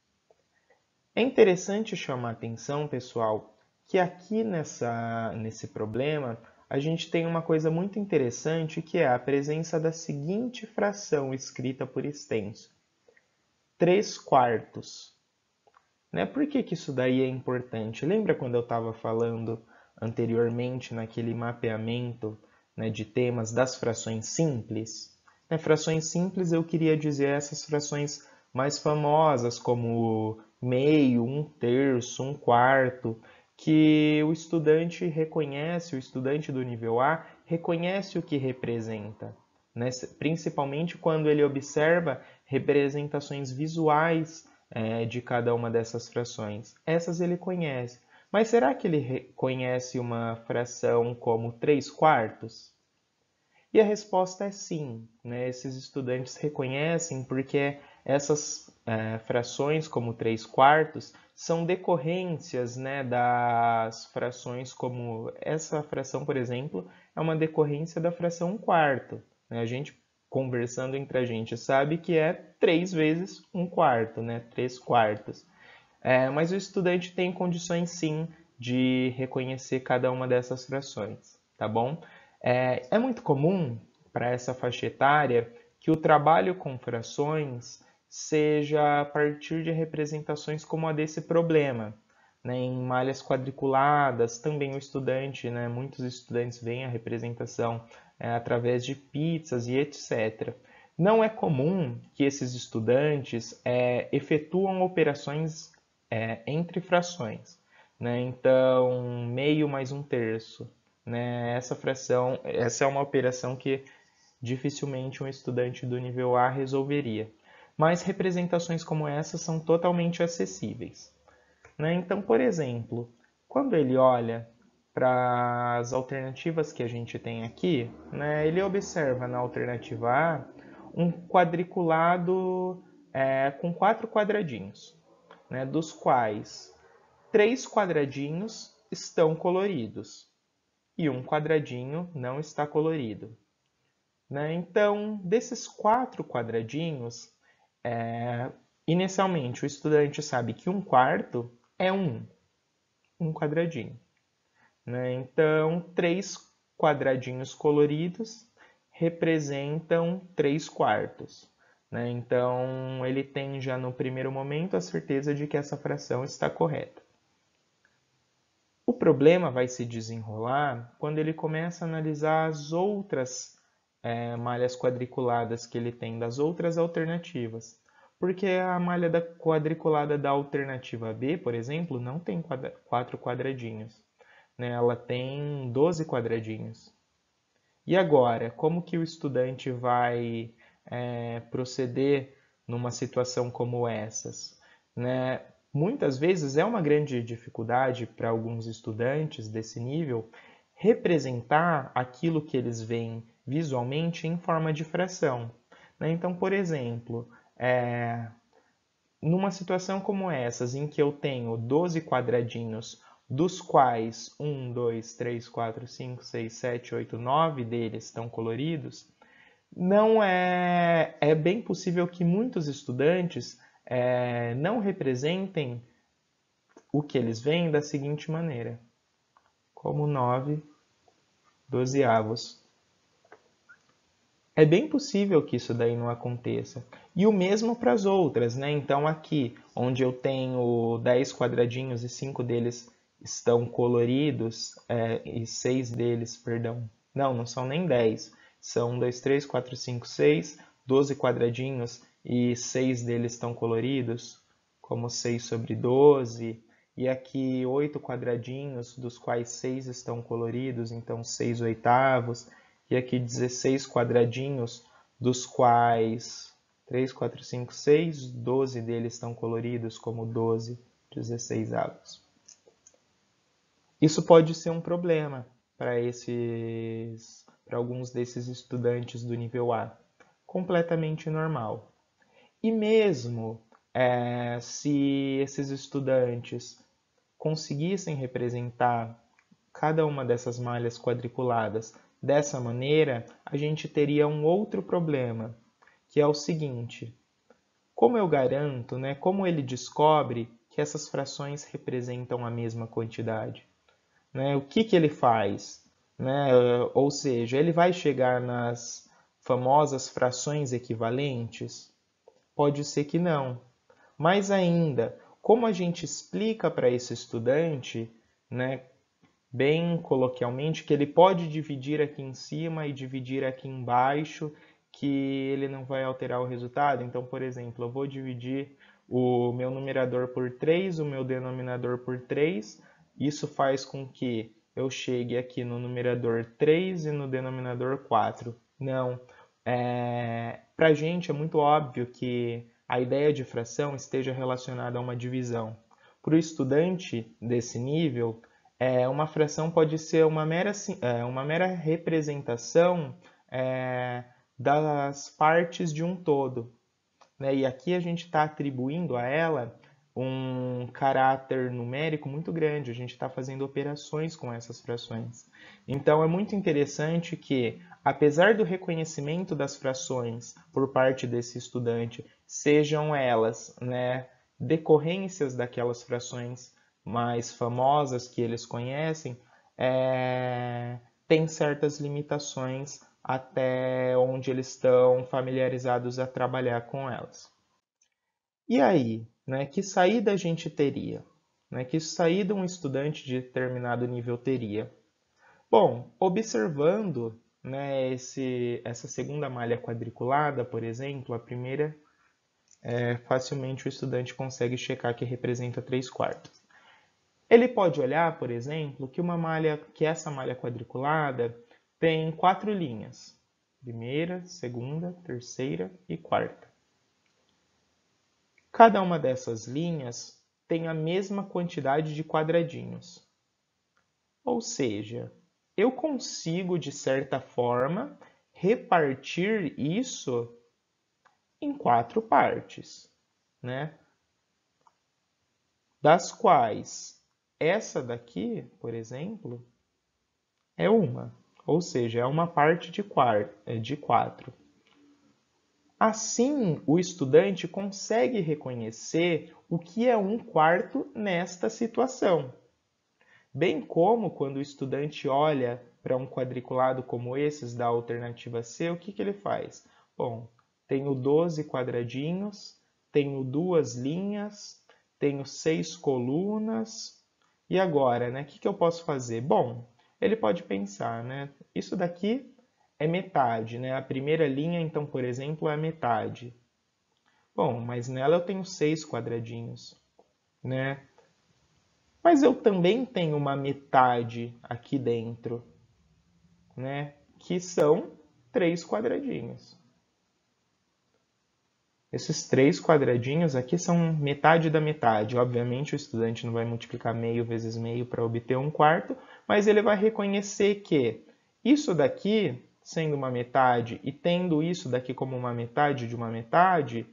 S1: É interessante chamar a atenção, pessoal, que aqui nesse problema a gente tem uma coisa muito interessante que é a presença da seguinte fração escrita por extenso: 3/4. Né? Por que isso daí é importante? Lembra quando eu estava falando anteriormente naquele mapeamento, né, de temas das frações simples? Frações simples eu queria dizer essas frações mais famosas, como meio, 1/3, 1/4, que o estudante reconhece, o estudante do nível A reconhece o que representa, né? Principalmente quando ele observa representações visuais de cada uma dessas frações. Essas ele conhece. Mas será que ele reconhece uma fração como 3/4? E a resposta é sim, né? Esses estudantes reconhecem porque essas frações, como 3/4, são decorrências, né, das frações como essa fração, por exemplo, é uma decorrência da fração 1/4. Né? A gente, conversando entre a gente, sabe que é 3 vezes 1/4, né? 3/4. Mas o estudante tem condições sim de reconhecer cada uma dessas frações, tá bom? É muito comum para essa faixa etária que o trabalho com frações seja a partir de representações como a desse problema. Né? Em malhas quadriculadas, também o estudante, né? Muitos estudantes veem a representação através de pizzas e etc. Não é comum que esses estudantes efetuam operações entre frações. Né? Então, meio mais 1/3. Né? Essa é uma operação que dificilmente um estudante do nível A resolveria. Mas representações como essa são totalmente acessíveis. Né? Então, por exemplo, quando ele olha para as alternativas que a gente tem aqui, né, ele observa na alternativa A um quadriculado com 4 quadradinhos, né, dos quais 3 quadradinhos estão coloridos e um quadradinho não está colorido. Né? Então, desses 4 quadradinhos, inicialmente o estudante sabe que 1/4 é um quadradinho. Né? Então, 3 quadradinhos coloridos representam 3/4. Né? Então, ele tem já no primeiro momento a certeza de que essa fração está correta. O problema vai se desenrolar quando ele começa a analisar as outras malhas quadriculadas que ele tem, das outras alternativas. Porque a malha quadriculada da alternativa B, por exemplo, não tem 4 quadradinhos. Né? Ela tem 12 quadradinhos. E agora, como que o estudante vai proceder numa situação como essas? Né? Muitas vezes é uma grande dificuldade para alguns estudantes desse nível representar aquilo que eles veem visualmente em forma de fração. Né? Então, por exemplo, numa situação como essas, em que eu tenho 12 quadradinhos, dos quais 1, 2, 3, 4, 5, 6, 7, 8, 9 deles estão coloridos, não é bem possível que muitos estudantes não representem o que eles veem da seguinte maneira, como 9 dozeavos. É bem possível que isso daí não aconteça. E o mesmo para as outras, né? Então aqui, onde eu tenho 10 quadradinhos e 5 deles estão coloridos, e 6 deles, perdão, não são nem 10. São 1, 2, 3, 4, 5, 6, 12 quadradinhos e 6 deles estão coloridos, como 6 sobre 12. E aqui 8 quadradinhos, dos quais 6 estão coloridos, então 6 oitavos. E aqui 16 quadradinhos, dos quais 3, 4, 5, 6, 12 deles estão coloridos como 12 16avos. Isso pode ser um problema para alguns desses estudantes do nível A. Completamente normal. E mesmo se esses estudantes conseguissem representar cada uma dessas malhas quadriculadas dessa maneira, a gente teria um outro problema, que é o seguinte: como eu garanto, né, como ele descobre que essas frações representam a mesma quantidade? Né? O que ele faz? Né? Ou seja, ele vai chegar nas famosas frações equivalentes? Pode ser que não. Mais ainda, como a gente explica para esse estudante, né, bem coloquialmente, que ele pode dividir aqui em cima e dividir aqui embaixo, que ele não vai alterar o resultado? Então, por exemplo, eu vou dividir o meu numerador por 3, o meu denominador por 3. Isso faz com que eu chegue aqui no numerador 3 e no denominador 4. Não. Para a gente é muito óbvio que a ideia de fração esteja relacionada a uma divisão. Para o estudante desse nível, uma fração pode ser uma mera representação das partes de um todo. Né? E aqui a gente está atribuindo a ela um caráter numérico muito grande, a gente está fazendo operações com essas frações. Então é muito interessante que, apesar do reconhecimento das frações por parte desse estudante, sejam elas, né, decorrências daquelas frações mais famosas que eles conhecem, tem certas limitações até onde eles estão familiarizados a trabalhar com elas. E aí, né, que saída a gente teria? Né, que saída um estudante de determinado nível teria? Bom, observando, né, essa segunda malha quadriculada, por exemplo, a primeira, facilmente o estudante consegue checar que representa 3/4. Ele pode olhar, por exemplo, que essa malha quadriculada tem 4 linhas. Primeira, segunda, terceira e quarta. Cada uma dessas linhas tem a mesma quantidade de quadradinhos. Ou seja, eu consigo, de certa forma, repartir isso em 4 partes, né? Das quais essa daqui, por exemplo, é uma. Ou seja, é uma parte de 4. Assim, o estudante consegue reconhecer o que é 1/4 nesta situação. Bem como quando o estudante olha para um quadriculado como esses da alternativa C, o que ele faz? Bom, tenho 12 quadradinhos, tenho 2 linhas, tenho 6 colunas E agora, né, o que eu posso fazer? Bom, ele pode pensar, né, isso daqui é metade, né? A primeira linha, então, por exemplo, é a metade. Bom, mas nela eu tenho 6 quadradinhos, né? Mas eu também tenho uma metade aqui dentro, né? Que são 3 quadradinhos. Esses 3 quadradinhos aqui são metade da metade. Obviamente, o estudante não vai multiplicar meio vezes meio para obter 1/4, mas ele vai reconhecer que isso daqui, sendo uma metade e tendo isso daqui como uma metade de uma metade,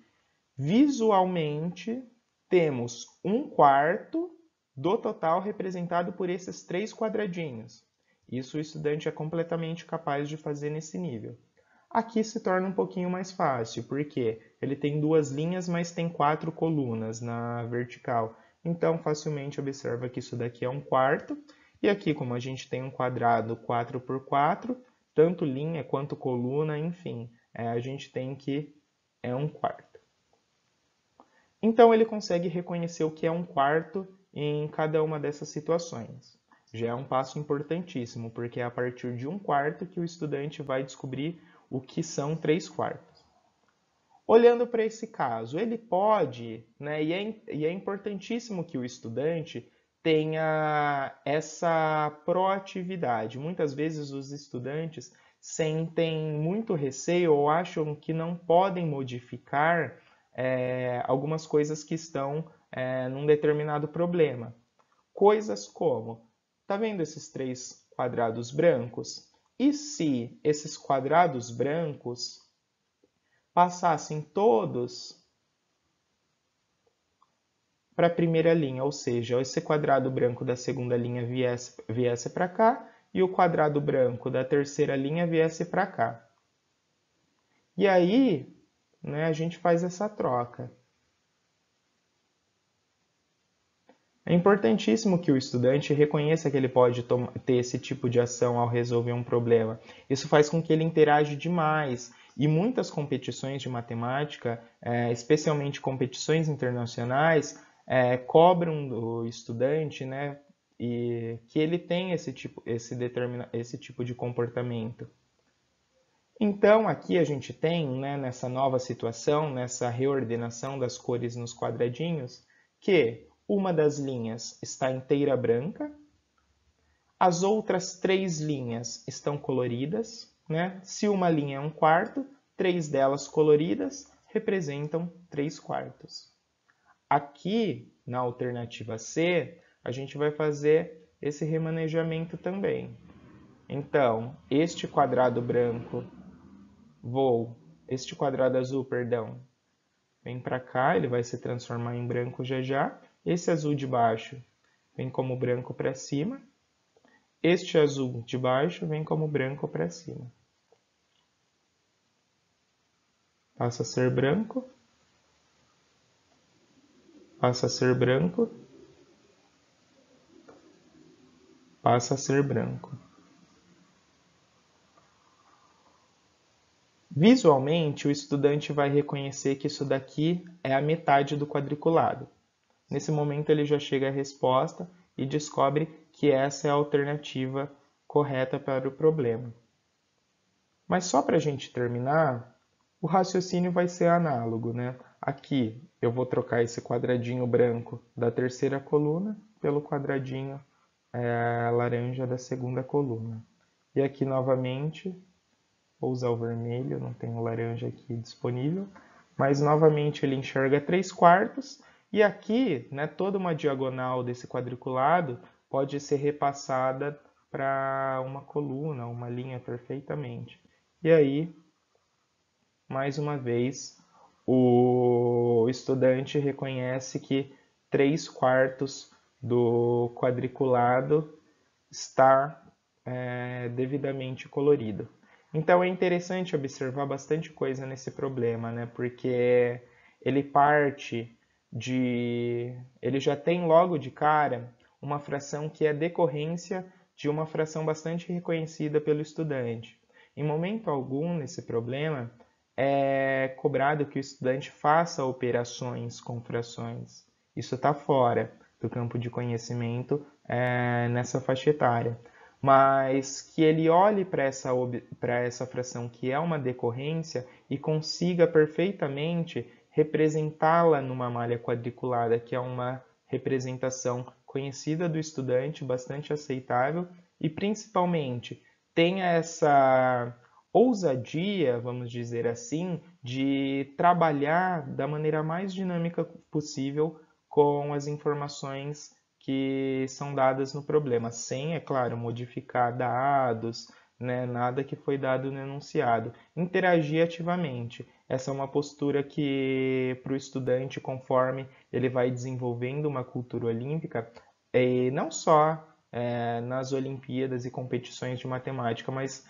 S1: visualmente temos 1/4 do total representado por esses 3 quadradinhos. Isso o estudante é completamente capaz de fazer nesse nível. Aqui se torna um pouquinho mais fácil, porque ele tem 2 linhas, mas tem 4 colunas na vertical. Então, facilmente observa que isso daqui é 1/4. E aqui, como a gente tem um quadrado 4 por 4, tanto linha quanto coluna, enfim, a gente tem que é 1/4. Então, ele consegue reconhecer o que é 1/4 em cada uma dessas situações. Já é um passo importantíssimo, porque é a partir de 1/4 que o estudante vai descobrir o que são 3/4. Olhando para esse caso, ele pode, né, e é importantíssimo que o estudante tenha essa proatividade. Muitas vezes os estudantes sentem muito receio ou acham que não podem modificar algumas coisas que estão num determinado problema. Coisas como, tá vendo esses 3 quadrados brancos? E se esses quadrados brancos passassem todos para a primeira linha, ou seja, esse quadrado branco da segunda linha viesse para cá e o quadrado branco da terceira linha viesse para cá. E aí, né, a gente faz essa troca. É importantíssimo que o estudante reconheça que ele pode ter esse tipo de ação ao resolver um problema. Isso faz com que ele interaja demais. E muitas competições de matemática, especialmente competições internacionais, cobram do estudante, né, e que ele tenha esse tipo de comportamento. Então, aqui a gente tem, né, nessa nova situação, nessa reordenação das cores nos quadradinhos, que uma das linhas está inteira branca, as outras 3 linhas estão coloridas, né? Se uma linha é 1/4, 3 delas coloridas representam 3/4. Aqui, na alternativa C, a gente vai fazer esse remanejamento também. Então, este quadrado azul, vem para cá, ele vai se transformar em branco já já. Esse azul de baixo vem como branco para cima. Este azul de baixo vem como branco para cima. Passa a ser branco. Passa a ser branco. Passa a ser branco. Visualmente, o estudante vai reconhecer que isso daqui é a metade do quadriculado. Nesse momento, ele já chega à resposta e descobre que essa é a alternativa correta para o problema. Mas só para a gente terminar, o raciocínio vai ser análogo, né? Aqui eu vou trocar esse quadradinho branco da terceira coluna pelo quadradinho laranja da segunda coluna. E aqui novamente, vou usar o vermelho, não tenho laranja aqui disponível, mas novamente ele enxerga 3/4 e aqui, né, toda uma diagonal desse quadriculado pode ser repassada para uma coluna, uma linha perfeitamente. E aí, mais uma vez, o estudante reconhece que 3/4 do quadriculado está devidamente colorido. Então é interessante observar bastante coisa nesse problema, né? Porque ele ele já tem logo de cara uma fração que é decorrência de uma fração bastante reconhecida pelo estudante. Em momento algum nesse problema é cobrado que o estudante faça operações com frações. Isso está fora. do campo de conhecimento nessa faixa etária. Mas que ele olhe para essa fração que é uma decorrência e consiga perfeitamente representá-la numa malha quadriculada, que é uma representação conhecida do estudante, bastante aceitável, e principalmente tenha essa ousadia, vamos dizer assim, de trabalhar da maneira mais dinâmica possível com as informações que são dadas no problema, sem, é claro, modificar dados, né, nada que foi dado no enunciado. Interagir ativamente. Essa é uma postura que, para o estudante, conforme ele vai desenvolvendo uma cultura olímpica, e não só nas Olimpíadas e competições de matemática, mas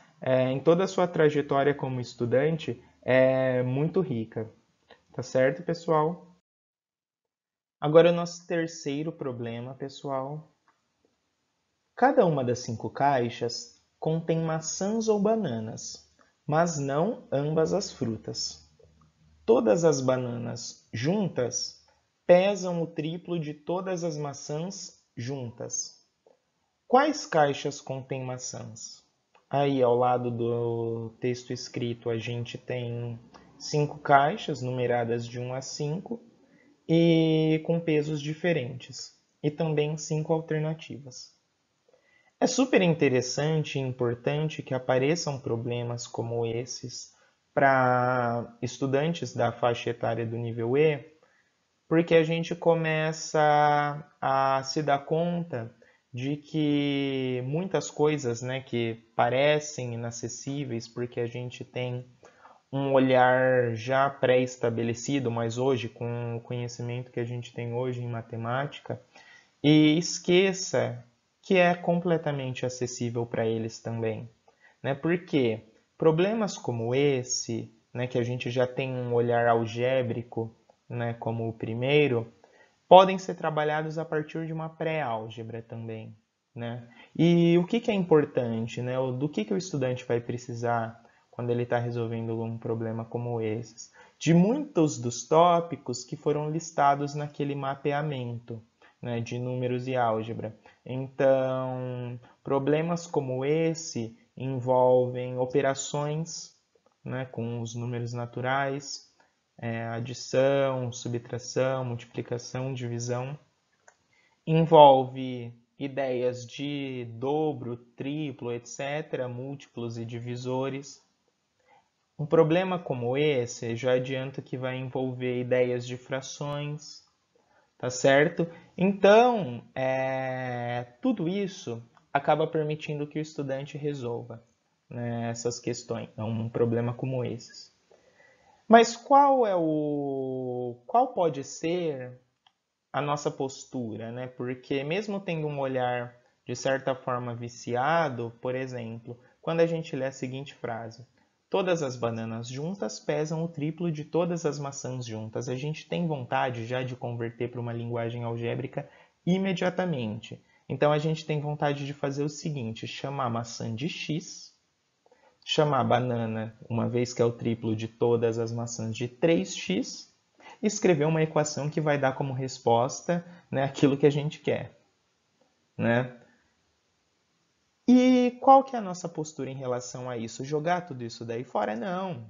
S1: em toda a sua trajetória como estudante, é muito rica. Tá certo, pessoal? Agora, o nosso terceiro problema, pessoal. Cada uma das 5 caixas contém maçãs ou bananas, mas não ambas as frutas. Todas as bananas juntas pesam o triplo de todas as maçãs juntas. Quais caixas contêm maçãs? Aí, ao lado do texto escrito, a gente tem 5 caixas numeradas de 1 a 5 e com pesos diferentes, e também 5 alternativas. É super interessante e importante que apareçam problemas como esses para estudantes da faixa etária do nível E, porque a gente começa a se dar conta de que muitas coisas, né, que parecem inacessíveis porque a gente tem um olhar já pré-estabelecido, mas hoje, com o conhecimento que a gente tem hoje em matemática, e esqueça que é completamente acessível para eles também, né? Porque problemas como esse, né, que a gente já tem um olhar algébrico, né, como o primeiro, podem ser trabalhados a partir de uma pré-álgebra também, né? E o que é importante, né? Do que o estudante vai precisar quando ele está resolvendo um problema como esses? De muitos dos tópicos que foram listados naquele mapeamento, né, de números e álgebra. Então, problemas como esse envolvem operações, né, com os números naturais, adição, subtração, multiplicação, divisão. Envolve ideias de dobro, triplo, etc., múltiplos e divisores. Um problema como esse, já adianto que vai envolver ideias de frações, tá certo? Então, tudo isso acaba permitindo que o estudante resolva, né, essas questões, um problema como esses. Mas qual pode ser a nossa postura, né? Porque mesmo tendo um olhar de certa forma viciado, por exemplo, quando a gente lê a seguinte frase: todas as bananas juntas pesam o triplo de todas as maçãs juntas. A gente tem vontade já de converter para uma linguagem algébrica imediatamente. Então a gente tem vontade de fazer o seguinte: chamar a maçã de x, chamar a banana, uma vez que é o triplo de todas as maçãs, de 3x, e escrever uma equação que vai dar como resposta, né, aquilo que a gente quer, né? E qual que é a nossa postura em relação a isso? Jogar tudo isso daí fora? Não,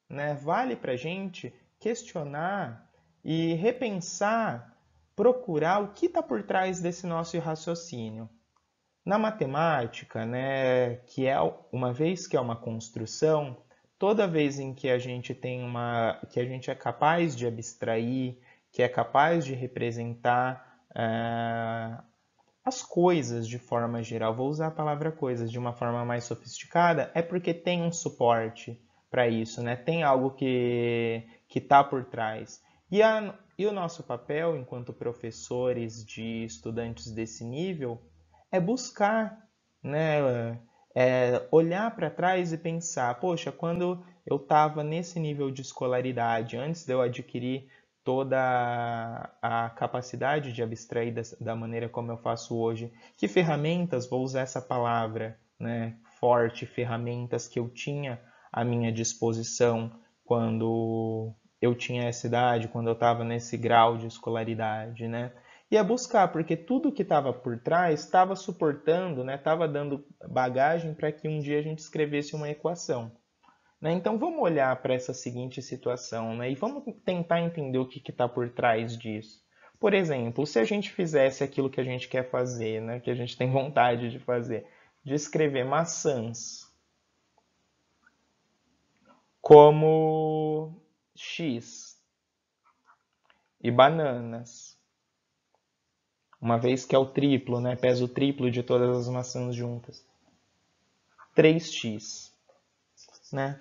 S1: né? Vale para a gente questionar e repensar, procurar o que está por trás desse nosso raciocínio. Na matemática, né, que é uma vez que é uma construção, toda vez em que a gente que a gente é capaz de abstrair, que é capaz de representar as coisas de forma geral, vou usar a palavra coisas de uma forma mais sofisticada, é porque tem um suporte para isso, né? Tem algo que está por trás. E o nosso papel, enquanto professores de estudantes desse nível, é buscar, né, olhar para trás e pensar, poxa, quando eu estava nesse nível de escolaridade, antes de eu adquirir toda a capacidade de abstrair da maneira como eu faço hoje, que ferramentas, vou usar essa palavra, né, forte, ferramentas que eu tinha à minha disposição quando eu tinha essa idade, quando eu estava nesse grau de escolaridade, né? e é buscar, porque tudo que estava por trás estava suportando, né, estava dando bagagem para que um dia a gente escrevesse uma equação. Né? Então vamos olhar para essa seguinte situação, né, e vamos tentar entender o que está por trás disso. Por exemplo, se a gente fizesse aquilo que a gente quer fazer, né, que a gente tem vontade de fazer, de escrever maçãs como X e bananas, uma vez que é o triplo, né, pesa o triplo de todas as maçãs juntas, 3x, né?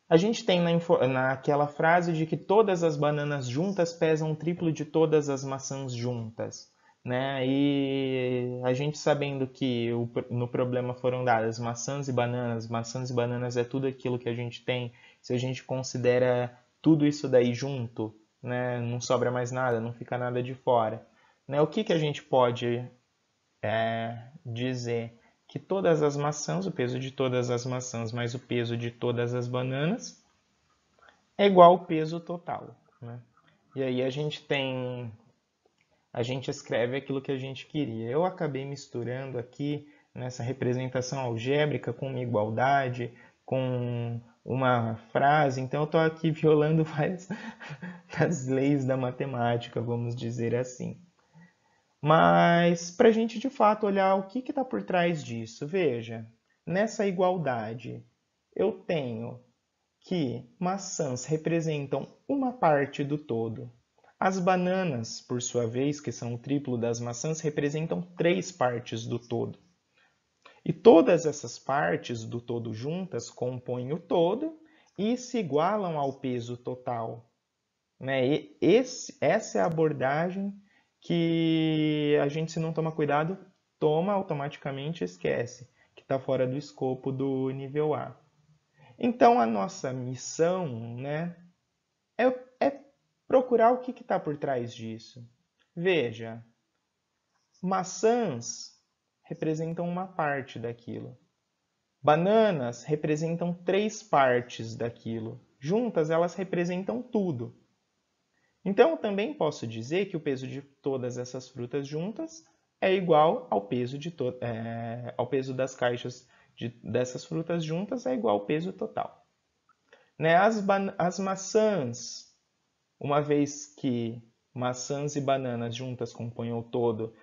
S1: A gente tem naquela frase de que todas as bananas juntas pesam o triplo de todas as maçãs juntas, né? E a gente sabendo que no problema foram dadas maçãs e bananas é tudo aquilo que a gente tem. Se a gente considera tudo isso daí junto, né? Não sobra mais nada, não fica nada de fora. Né? O que que a gente pode dizer? Que todas as maçãs, o peso de todas as maçãs mais o peso de todas as bananas é igual ao peso total, né? E aí a gente escreve aquilo que a gente queria. Eu acabei misturando aqui nessa representação algébrica com uma igualdade, com uma frase, então eu estou aqui violando várias das leis da matemática, vamos dizer assim. Mas para a gente de fato olhar o que está por trás disso, veja, nessa igualdade eu tenho que maçãs representam uma parte do todo. As bananas, por sua vez, que são o triplo das maçãs, representam 3 partes do todo. E todas essas partes do todo juntas compõem o todo e se igualam ao peso total. Né? Essa é a abordagem que a gente, se não toma cuidado, toma automaticamente e esquece, que está fora do escopo do nível A. Então, a nossa missão, né, é procurar o que está por trás disso. Veja, maçãs representam uma parte daquilo. Bananas representam 3 partes daquilo. Juntas, elas representam tudo. Então, eu também posso dizer que o peso de todas essas frutas juntas é igual ao peso, ao peso das caixas dessas frutas juntas é igual ao peso total. Né? As maçãs, uma vez que maçãs e bananas juntas compõem o todo,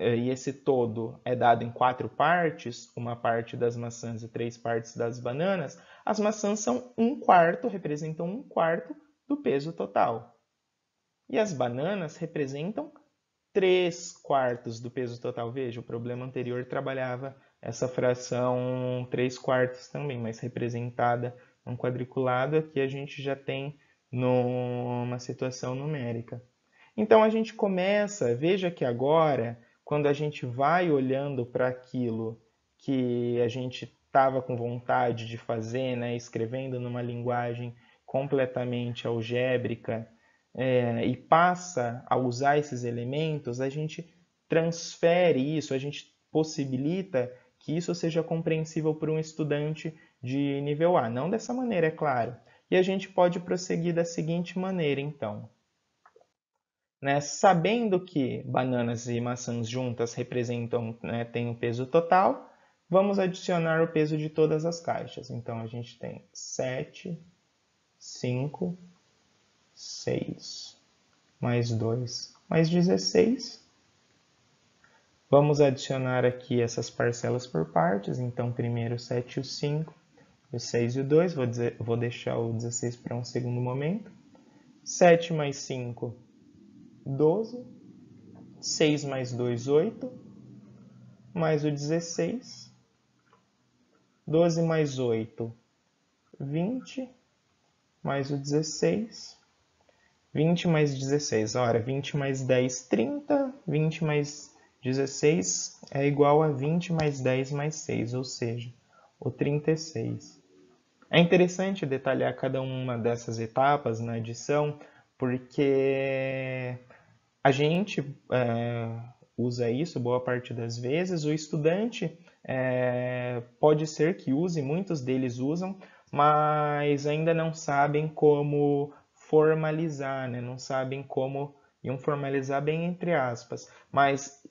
S1: e esse todo é dado em 4 partes, uma parte das maçãs e 3 partes das bananas, as maçãs são 1/4, representam 1/4 do peso total. E as bananas representam 3/4 do peso total. Veja, o problema anterior trabalhava essa fração 3/4 também, mas representada num quadriculado, aqui a gente já tem numa situação numérica. Então a gente começa, veja que agora, quando a gente vai olhando para aquilo que a gente estava com vontade de fazer, né, escrevendo numa linguagem completamente algébrica, e passa a usar esses elementos, a gente transfere isso, a gente possibilita que isso seja compreensível para um estudante de nível A. Não dessa maneira, é claro. E a gente pode prosseguir da seguinte maneira, então. Né? Sabendo que bananas e maçãs juntas representam, né, têm o peso total, vamos adicionar o peso de todas as caixas. Então, a gente tem 7, 5, 6, mais 2, mais 16. Vamos adicionar aqui essas parcelas por partes. Então, primeiro o 7 e o 5, o 6 e o 2. Vou deixar o 16 para um segundo momento. 7 mais 5, 12. 6 mais 2, 8. Mais o 16. 12 mais 8, 20. Mais o 16. 20 mais 16. Ora, 20 mais 10, 30. 20 mais 16 é igual a 20 mais 10 mais 6, ou seja, o 36. É interessante detalhar cada uma dessas etapas na edição, porque a gente usa isso boa parte das vezes, o estudante pode ser que use, muitos deles usam, mas ainda não sabem como formalizar, né? Não sabem como Iam formalizar bem entre aspas, mas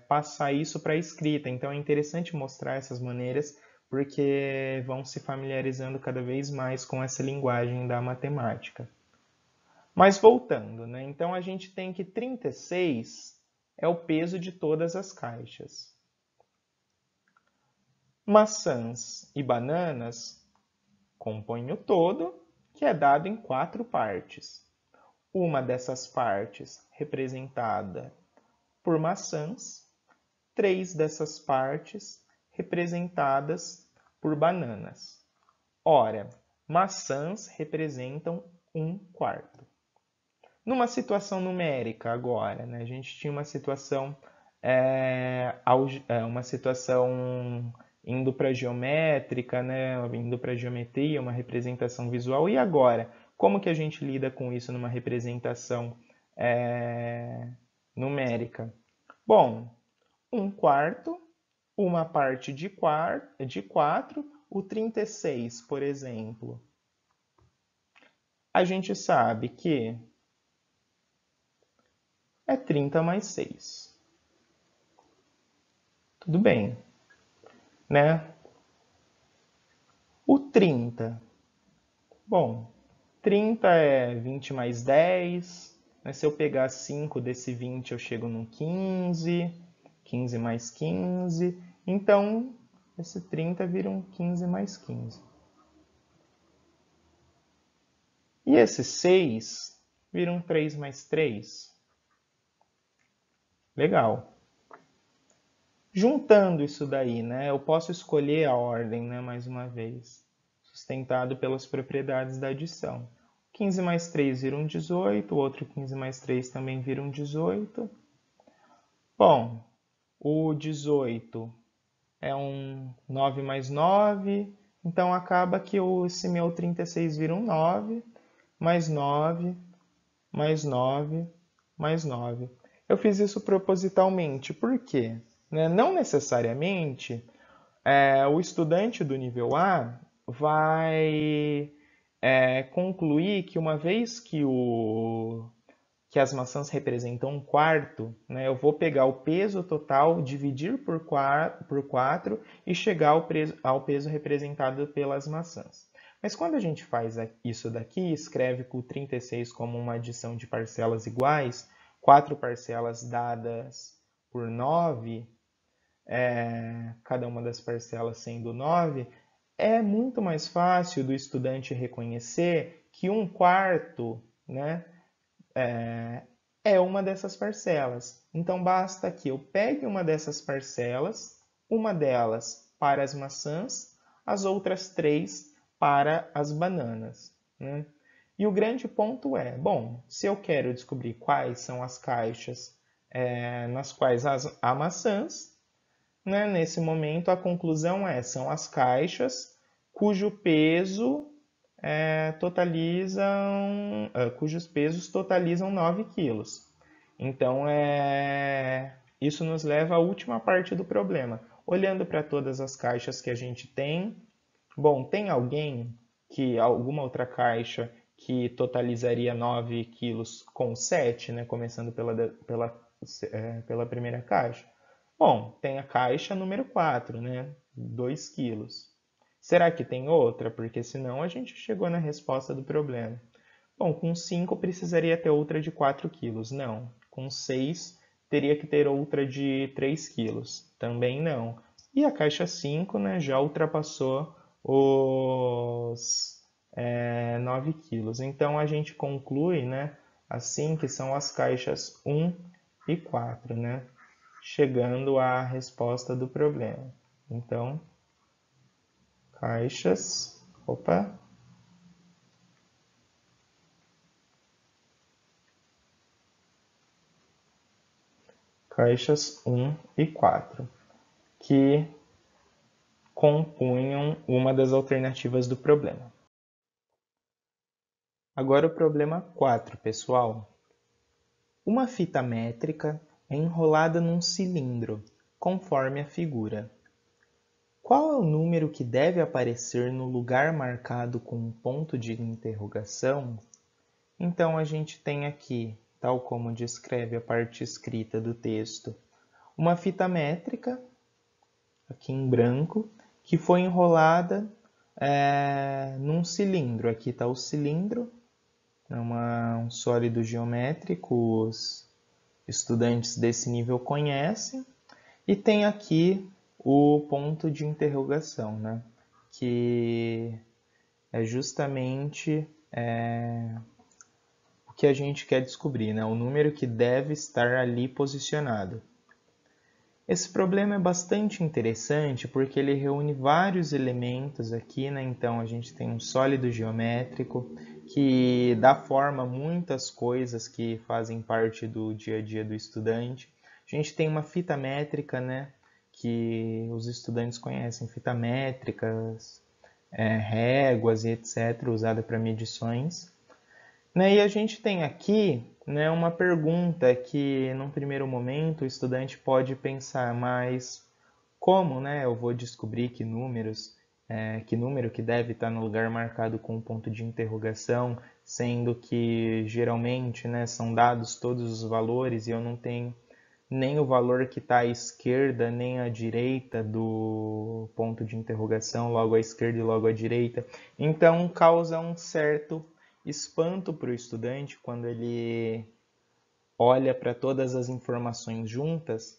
S1: passar isso para a escrita. Então é interessante mostrar essas maneiras, porque vão se familiarizando cada vez mais com essa linguagem da matemática. Mas voltando, né? Então a gente tem que 36 é o peso de todas as caixas. Maçãs e bananas compõem o todo, que é dado em 4 partes. Uma dessas partes representada por maçãs, 3 dessas partes representadas por bananas. Ora, maçãs representam 1/4. Numa situação numérica agora, né, a gente tinha uma situação, uma situação indo para geométrica, né, indo para geometria, uma representação visual. E agora, como que a gente lida com isso numa representação numérica? Bom, 1/4, uma parte de 4, o 36, por exemplo. A gente sabe que é 30 mais 6. Tudo bem, né? O 30. Bom, 30 é 20 mais 10. Né? Se eu pegar 5 desse 20, eu chego no 15. 15 mais 15. Então, esse 30 vira um 15 mais 15. E esse 6 vira um 3 mais 3. Legal. Juntando isso daí, né, eu posso escolher a ordem, né, mais uma vez, sustentado pelas propriedades da adição. 15 mais 3 vira um 18, o outro 15 mais 3 também vira um 18. Bom, o 18 é um 9 mais 9, então acaba que esse meu 36 vira um 9, mais 9, mais 9, mais 9. Eu fiz isso propositalmente, por quê? Não necessariamente o estudante do nível A vai concluir que uma vez que as maçãs representam 1/4, né, eu vou pegar o peso total, dividir por 4 e chegar ao peso representado pelas maçãs. Mas quando a gente faz isso daqui, escreve com o 36 como uma adição de parcelas iguais, 4 parcelas dadas por 9, cada uma das parcelas sendo 9, é muito mais fácil do estudante reconhecer que 1/4, né, é uma dessas parcelas. Então basta que eu pegue uma dessas parcelas, uma delas para as maçãs, as outras 3 para as bananas, né? E o grande ponto é, bom, se eu quero descobrir quais são as caixas nas quais há maçãs, né, nesse momento a conclusão são as caixas cujo peso cujos pesos totalizam 9 quilos. Então, isso nos leva à última parte do problema. Olhando para todas as caixas que a gente tem, bom, tem alguma outra caixa que totalizaria 9 quilos com 7, né? Começando pela primeira caixa. Bom, tem a caixa número 4, né? 2 quilos. Será que tem outra? Porque senão a gente chegou na resposta do problema. Bom, com 5 precisaria ter outra de 4 quilos. Não. Com 6 teria que ter outra de 3 quilos. Também não. E a caixa 5, né, já ultrapassou os 9 quilos. Então a gente conclui, né, assim, que são as caixas 1 e 4, né, chegando à resposta do problema. Então, caixas, caixas 1 e 4, que compunham uma das alternativas do problema. Agora o problema 4, pessoal. Uma fita métrica é enrolada num cilindro, conforme a figura. Qual é o número que deve aparecer no lugar marcado com um ponto de interrogação? Então a gente tem aqui tal como descreve a parte escrita do texto, uma fita métrica, aqui em branco, que foi enrolada num cilindro. Aqui está o cilindro, um sólido geométrico, os estudantes desse nível conhecem. E tem aqui o ponto de interrogação, né? Que é justamente o que a gente quer descobrir, né? O número que deve estar ali posicionado. Esse problema é bastante interessante porque ele reúne vários elementos aqui, né? Então a gente tem um sólido geométrico que dá forma a muitas coisas que fazem parte do dia a dia do estudante. A gente tem uma fita métrica, né? Que os estudantes conhecem, fita métricas, réguas e etc., usada para medições. Né? E a gente tem aqui, né, uma pergunta que, num primeiro momento, o estudante pode pensar, mas como, né, eu vou descobrir que número que deve estar no lugar marcado com um ponto de interrogação, sendo que geralmente, né, são dados todos os valores e eu não tenho nem o valor que está à esquerda, nem à direita do ponto de interrogação, logo à esquerda e logo à direita. Então, causa um certo espanto para o estudante quando ele olha para todas as informações juntas,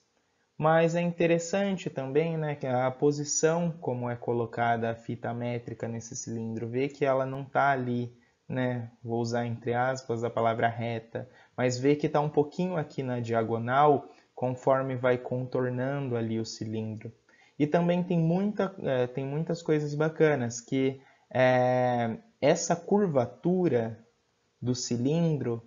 S1: mas é interessante também, né, que a posição como é colocada a fita métrica nesse cilindro, vê que ela não está ali, né, vou usar entre aspas a palavra reta, mas vê que está um pouquinho aqui na diagonal, conforme vai contornando ali o cilindro. E também tem muitas coisas bacanas, que essa curvatura do cilindro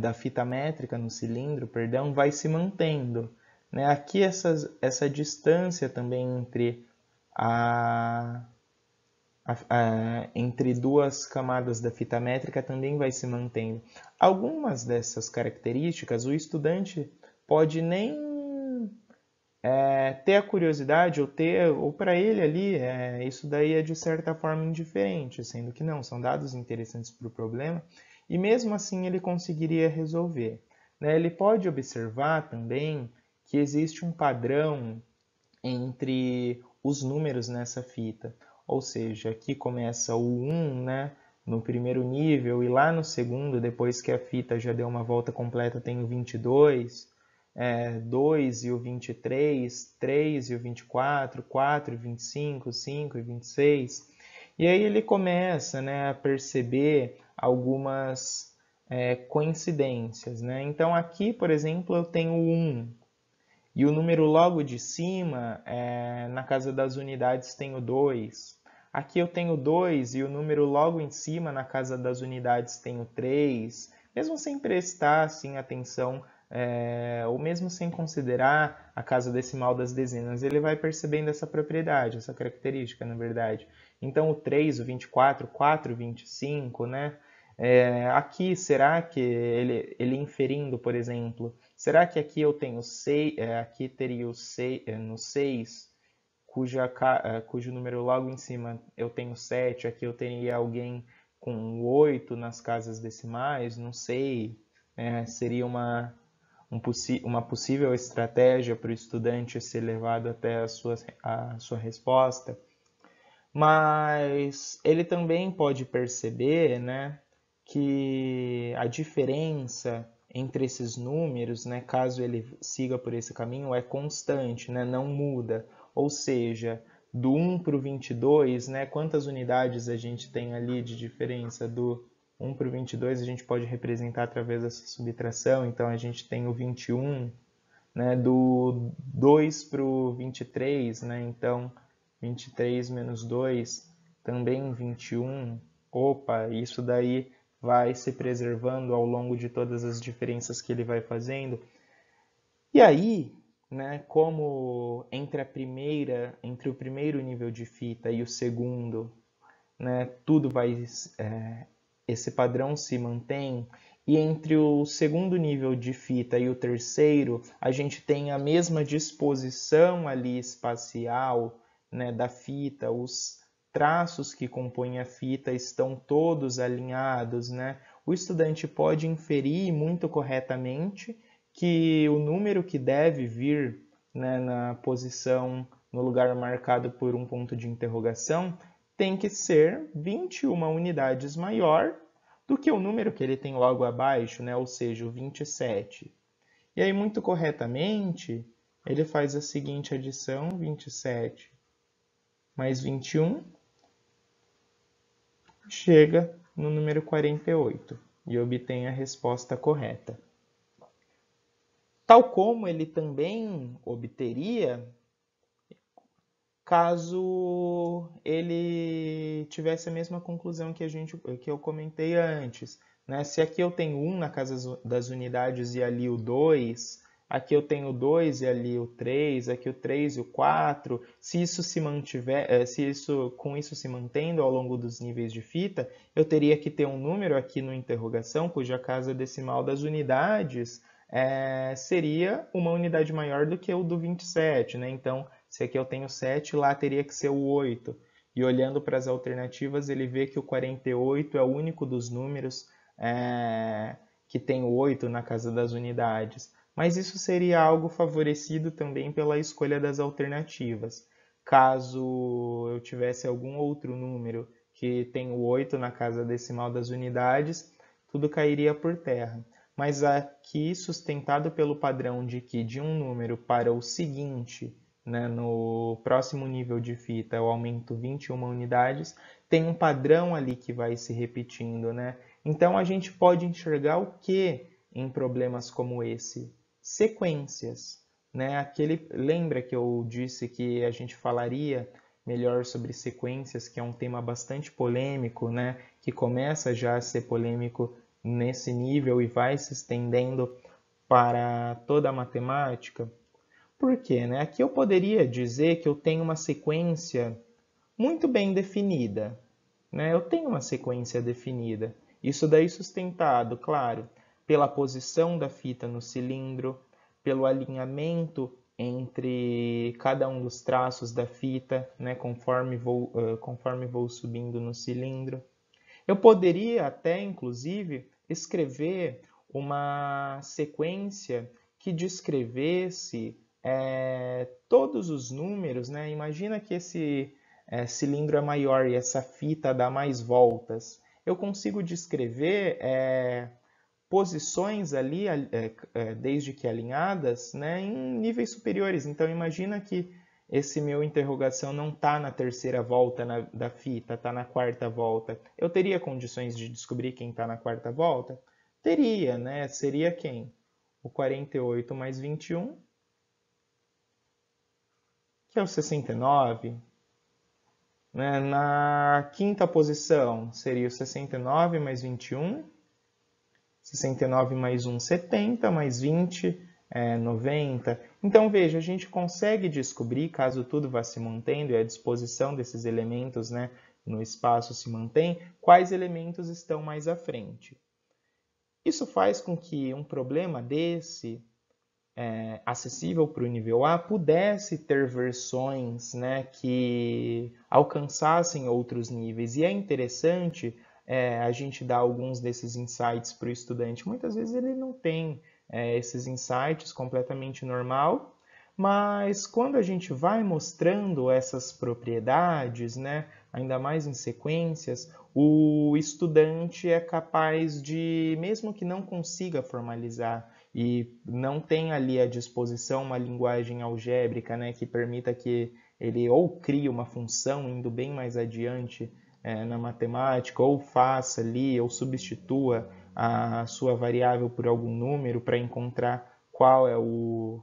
S1: da fita métrica no cilindro, perdão, vai se mantendo. Né? Aqui essa distância também entre duas camadas da fita métrica também vai se mantendo. Algumas dessas características o estudante pode nem ter a curiosidade ou para ele ali, isso daí é de certa forma indiferente, sendo que não, são dados interessantes para o problema, e mesmo assim ele conseguiria resolver. Né? Ele pode observar também que existe um padrão entre os números nessa fita, ou seja, aqui começa o 1, né, no primeiro nível, e lá no segundo, depois que a fita já deu uma volta completa, tem o 22, 2 e o 23, 3 e o 24, 4 e 25, 5 e 26. E aí ele começa, né, a perceber algumas coincidências. Né? Então aqui, por exemplo, eu tenho 1. E o número logo de cima, na casa das unidades, tenho 2. Aqui eu tenho 2 e o número logo em cima, na casa das unidades, tenho 3. Mesmo sem prestar assim, atenção, ou mesmo sem considerar a casa decimal das dezenas, ele vai percebendo essa propriedade, essa característica, na verdade. Então o 3, o 24, 4, 25, né? Aqui, será que ele inferindo, por exemplo, será que aqui eu tenho 6, aqui teria o 6, no 6, cujo número logo em cima eu tenho 7, aqui eu teria alguém com 8 nas casas decimais, não sei, seria uma possível estratégia para o estudante ser levado até a sua resposta. Mas ele também pode perceber, né, que a diferença entre esses números, né, caso ele siga por esse caminho, é constante, né, não muda. Ou seja, do 1 para o 22, né, quantas unidades a gente tem ali de diferença? Do 1 para o 22 a gente pode representar através dessa subtração, então a gente tem o 21, né, do 2 para o 23, né, então 23 menos 2, também 21. Opa, isso daí vai se preservando ao longo de todas as diferenças que ele vai fazendo. E aí, né, como entre o primeiro nível de fita e o segundo, né, esse padrão se mantém, e entre o segundo nível de fita e o terceiro, a gente tem a mesma disposição ali espacial, né, da fita, os traços que compõem a fita estão todos alinhados, né? o estudante pode inferir muito corretamente que o número que deve vir, né, na posição, no lugar marcado por um ponto de interrogação, tem que ser 21 unidades maior do que o número que ele tem logo abaixo, né, ou seja, o 27. E aí, muito corretamente, ele faz a seguinte adição: 27 mais 21 chega no número 48 e obtém a resposta correta. Tal como ele também obteria caso ele tivesse a mesma conclusão que eu comentei antes, né? Se aqui eu tenho 1 na casa das unidades e ali o 2, aqui eu tenho o 2 e ali o 3, aqui o 3 e o 4, se isso se mantiver, com isso se mantendo ao longo dos níveis de fita, eu teria que ter um número aqui no interrogação, cuja casa decimal das unidades seria uma unidade maior do que o do 27, né? Então, se aqui eu tenho 7, lá teria que ser o 8. E olhando para as alternativas, ele vê que o 48 é o único dos números que tem o 8 na casa das unidades. Mas isso seria algo favorecido também pela escolha das alternativas. Caso eu tivesse algum outro número que tem o 8 na casa decimal das unidades, tudo cairia por terra. Mas aqui, sustentado pelo padrão de que de um número para o seguinte, né, no próximo nível de fita eu aumento 21 unidades, tem um padrão ali que vai se repetindo, né? Então a gente pode enxergar o que em problemas como esse? Sequências, né? Lembra que eu disse que a gente falaria melhor sobre sequências, que é um tema bastante polêmico, né? Que começa já a ser polêmico nesse nível e vai se estendendo para toda a matemática. Por quê? Né? Aqui eu poderia dizer que eu tenho uma sequência muito bem definida. Né? Eu tenho uma sequência definida. Isso daí sustentado, claro, pela posição da fita no cilindro, pelo alinhamento entre cada um dos traços da fita, né? conforme vou subindo no cilindro. Eu poderia até, inclusive, escrever uma sequência que descrevesse todos os números, né? Imagina que esse cilindro é maior e essa fita dá mais voltas. Eu consigo descrever posições ali, desde que alinhadas, né, em níveis superiores. Então, imagina que esse meu interrogação não está na terceira volta da fita, está na quarta volta. Eu teria condições de descobrir quem está na quarta volta? Teria, né? Seria quem? O 48 mais 21, que é o 69. Né? Na quinta posição, seria o 69 mais 21. 69 mais 1, 70, mais 20, 90. Então, veja, a gente consegue descobrir, caso tudo vá se mantendo e a disposição desses elementos, né, no espaço se mantém, quais elementos estão mais à frente. Isso faz com que um problema desse, acessível para o nível A, pudesse ter versões, né, que alcançassem outros níveis. E é interessante a gente dar alguns desses insights para o estudante. Muitas vezes ele não tem esses insights completamente normal, mas quando a gente vai mostrando essas propriedades, né, ainda mais em sequências, o estudante é capaz de, mesmo que não consiga formalizar e não tem ali à disposição uma linguagem algébrica, né, que permita que ele ou crie uma função indo bem mais adiante na matemática, ou faça ali, ou substitua a sua variável por algum número para encontrar qual é o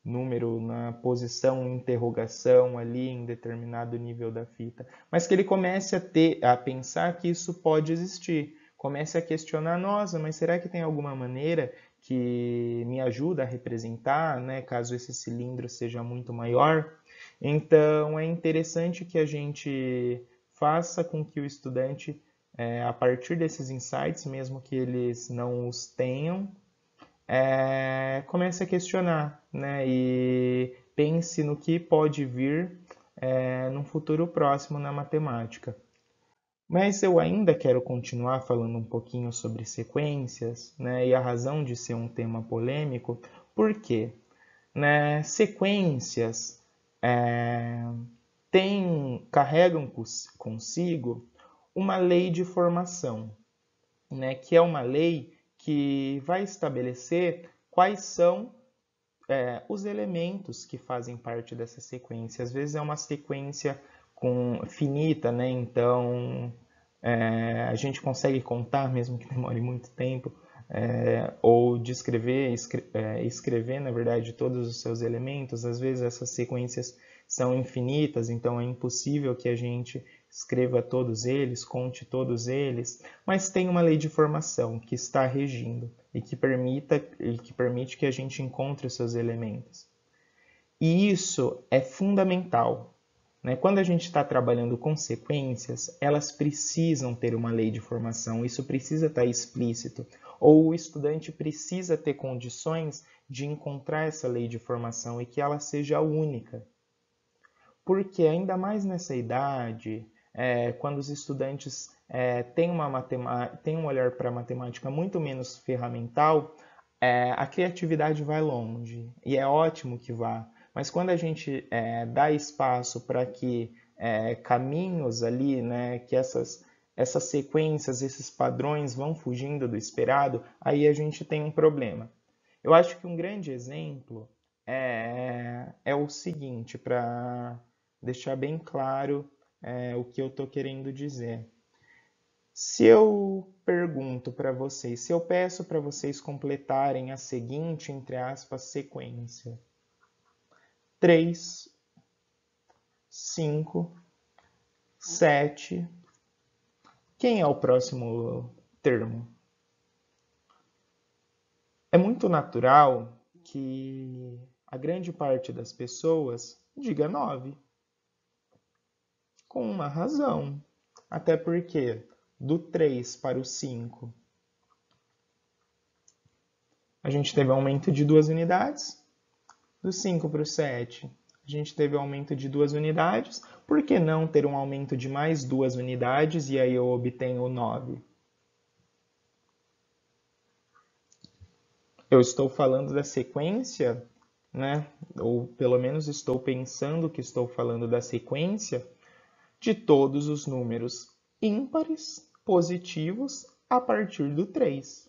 S1: número na posição interrogação ali em determinado nível da fita, mas que ele comece a pensar que isso pode existir, comece a questionar, nossa, mas será que tem alguma maneira que me ajuda a representar, né, caso esse cilindro seja muito maior? Então é interessante que a gente faça com que o estudante, a partir desses insights, mesmo que eles não os tenham, comece a questionar, né? E pense no que pode vir num futuro próximo na matemática. Mas eu ainda quero continuar falando um pouquinho sobre sequências, né? E a razão de ser um tema polêmico, por quê? Né? Sequências carregam consigo uma lei de formação, né? Que é uma lei que vai estabelecer quais são os elementos que fazem parte dessa sequência. Às vezes é uma sequência finita, né? Então a gente consegue contar, mesmo que demore muito tempo, ou descrever, escrever, na verdade, todos os seus elementos. Às vezes essas sequências são infinitas, então é impossível que a gente escreva todos eles, conte todos eles, mas tem uma lei de formação que está regindo e que permite que a gente encontre os seus elementos. E isso é fundamental, né? Quando a gente está trabalhando com sequências, elas precisam ter uma lei de formação, isso precisa estar explícito, ou o estudante precisa ter condições de encontrar essa lei de formação e que ela seja única. Porque ainda mais nessa idade, quando os estudantes têm um olhar para a matemática muito menos ferramental, a criatividade vai longe, e é ótimo que vá. Mas quando a gente dá espaço para que caminhos ali, né, que essas sequências, esses padrões vão fugindo do esperado, aí a gente tem um problema. Eu acho que um grande exemplo é o seguinte, para deixar bem claro o que eu estou querendo dizer. Se eu pergunto para vocês, se eu peço para vocês completarem a seguinte, entre aspas, sequência: 3, 5, 7. Quem é o próximo termo? É muito natural que a grande parte das pessoas diga 9. Com uma razão. Até porque do 3 para o 5 a gente teve aumento de 2 unidades. Do 5 para o 7 a gente teve aumento de 2 unidades. Por que não ter um aumento de mais 2 unidades e aí eu obtenho o 9? Eu estou falando da sequência, né? Ou pelo menos estou pensando que estou falando da sequência de todos os números ímpares positivos a partir do 3.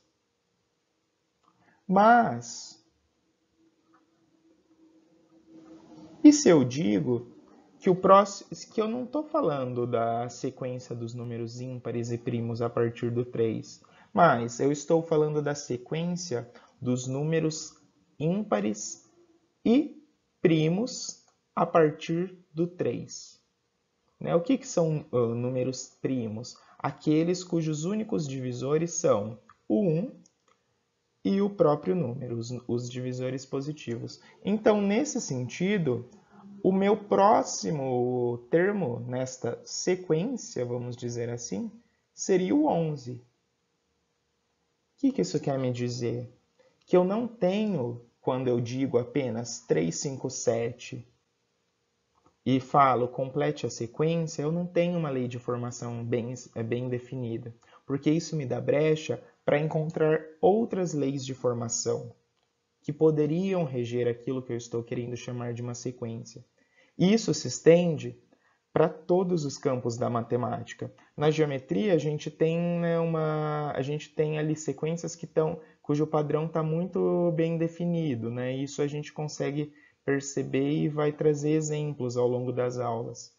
S1: Mas, e se eu digo que eu não estou falando da sequência dos números ímpares e primos a partir do 3, mas eu estou falando da sequência dos números ímpares e primos a partir do 3. O que são números primos? Aqueles cujos únicos divisores são o 1 e o próprio número, os divisores positivos. Então, nesse sentido, o meu próximo termo nesta sequência, vamos dizer assim, seria o 11. O que isso quer me dizer? Que eu não tenho, quando eu digo apenas 3, 5, 7 e falo complete a sequência, eu não tenho uma lei de formação bem definida, porque isso me dá brecha para encontrar outras leis de formação que poderiam reger aquilo que eu estou querendo chamar de uma sequência. Isso se estende para todos os campos da matemática. Na geometria, a gente tem, a gente tem ali sequências cujo padrão está muito bem definido, né? Isso a gente consegue perceber e vai trazer exemplos ao longo das aulas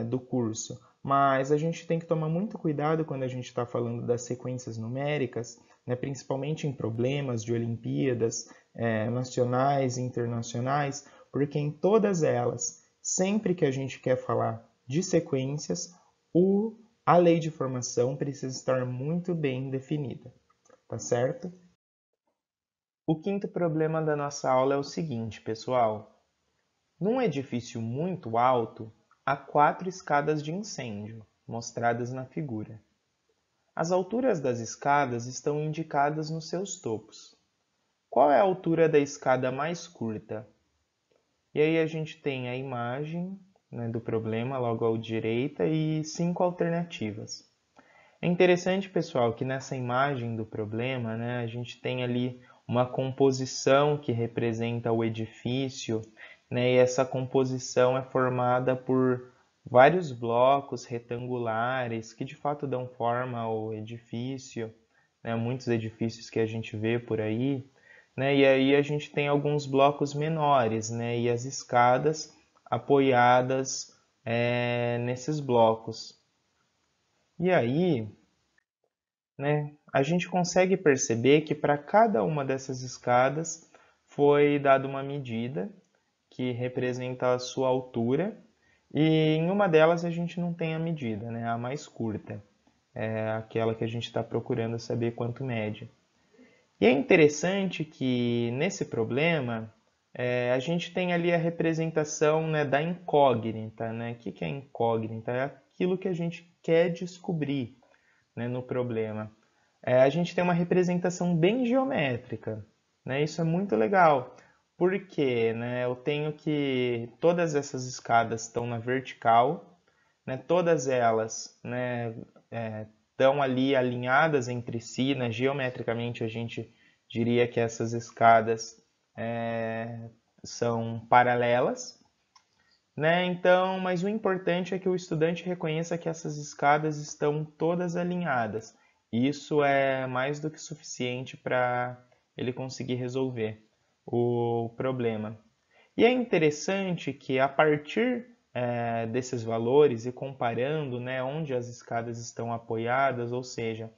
S1: do curso. Mas a gente tem que tomar muito cuidado quando a gente está falando das sequências numéricas, né? Principalmente em problemas de Olimpíadas nacionais e internacionais, porque em todas elas, sempre que a gente quer falar de sequências, a lei de formação precisa estar muito bem definida, tá certo? O quinto problema da nossa aula é o seguinte, pessoal. Num edifício muito alto, há 4 escadas de incêndio, mostradas na figura. As alturas das escadas estão indicadas nos seus topos. Qual é a altura da escada mais curta? E aí a gente tem a imagem, né, do problema, logo à direita, e 5 alternativas. É interessante, pessoal, que nessa imagem do problema, né, a gente tem ali uma composição que representa o edifício, né, e essa composição é formada por vários blocos retangulares que de fato dão forma ao edifício, né, muitos edifícios que a gente vê por aí, né, e aí a gente tem alguns blocos menores, né, e as escadas apoiadas nesses blocos. E aí, né, a gente consegue perceber que para cada uma dessas escadas foi dada uma medida que representa a sua altura, e em uma delas a gente não tem a medida, né, a mais curta, é aquela que a gente está procurando saber quanto mede. E é interessante que nesse problema a gente tem ali a representação, né, da incógnita. Né? O que é incógnita? É aquilo que a gente quer descobrir, né, no problema. A gente tem uma representação bem geométrica, né? Isso é muito legal, porque, né, eu tenho que todas essas escadas estão na vertical, né? Todas elas, né, estão ali alinhadas entre si, né? Geometricamente a gente diria que essas escadas são paralelas, né? Então, mas o importante é que o estudante reconheça que essas escadas estão todas alinhadas. Isso é mais do que suficiente para ele conseguir resolver o problema. E é interessante que a partir desses valores e comparando, né, onde as escadas estão apoiadas, ou seja,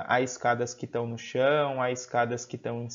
S1: há escadas que estão no chão, há escadas que estão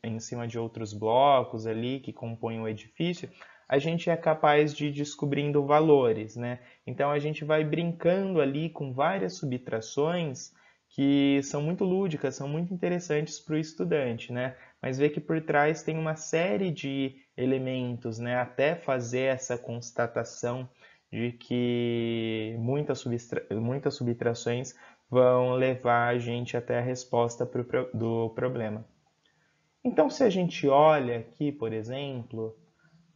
S1: em cima de outros blocos ali que compõem o edifício, a gente é capaz de ir descobrindo valores, né? Então a gente vai brincando ali com várias subtrações que são muito lúdicas, são muito interessantes para o estudante, né? Mas vê que por trás tem uma série de elementos, né? Até fazer essa constatação de que muitas subtrações vão levar a gente até a resposta do problema. Então, se a gente olha aqui, por exemplo,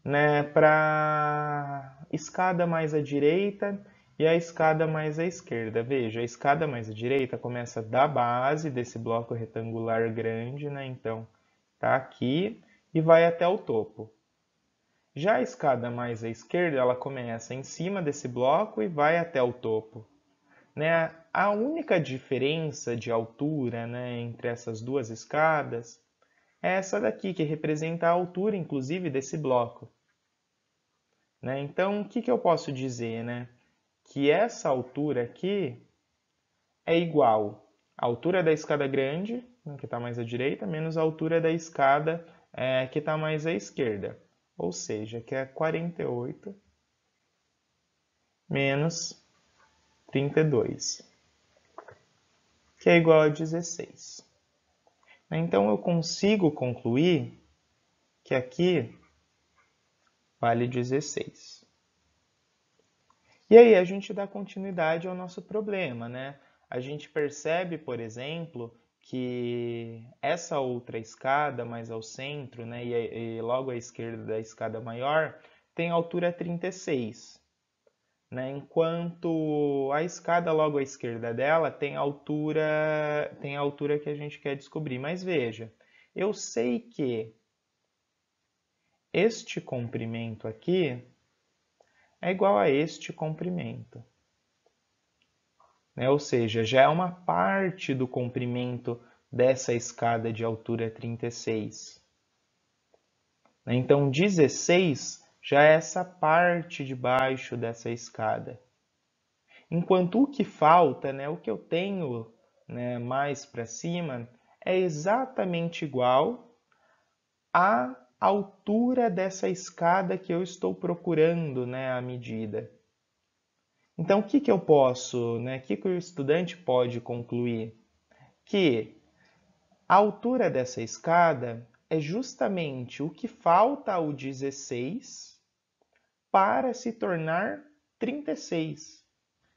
S1: né, para a escada mais à direita e a escada mais à esquerda. Veja, a escada mais à direita começa da base desse bloco retangular grande, né? Então, tá aqui e vai até o topo. Já a escada mais à esquerda, ela começa em cima desse bloco e vai até o topo. Né? A única diferença de altura, né, entre essas duas escadas é essa daqui, que representa a altura, inclusive, desse bloco. Né? Então, o que eu posso dizer? Né? Que essa altura aqui é igual à altura da escada grande, né, que está mais à direita, menos a altura da escada que está mais à esquerda. Ou seja, que é 48 menos 32, que é igual a 16. Então, eu consigo concluir que aqui vale 16. E aí a gente dá continuidade ao nosso problema, né? A gente percebe, por exemplo, que essa outra escada mais ao centro, né, e logo à esquerda da escada maior, tem altura 36. Né? Enquanto a escada logo à esquerda dela tem a altura que a gente quer descobrir. Mas veja, eu sei que este comprimento aqui é igual a este comprimento. Né? Ou seja, já é uma parte do comprimento dessa escada de altura 36. Então, 16 já é essa parte de baixo dessa escada. Enquanto o que falta, né, o que eu tenho, né, mais para cima, é exatamente igual à altura dessa escada que eu estou procurando, né, a medida. Então, o que eu posso, né, o que o estudante pode concluir? Que a altura dessa escada é justamente o que falta ao 16 para se tornar 36.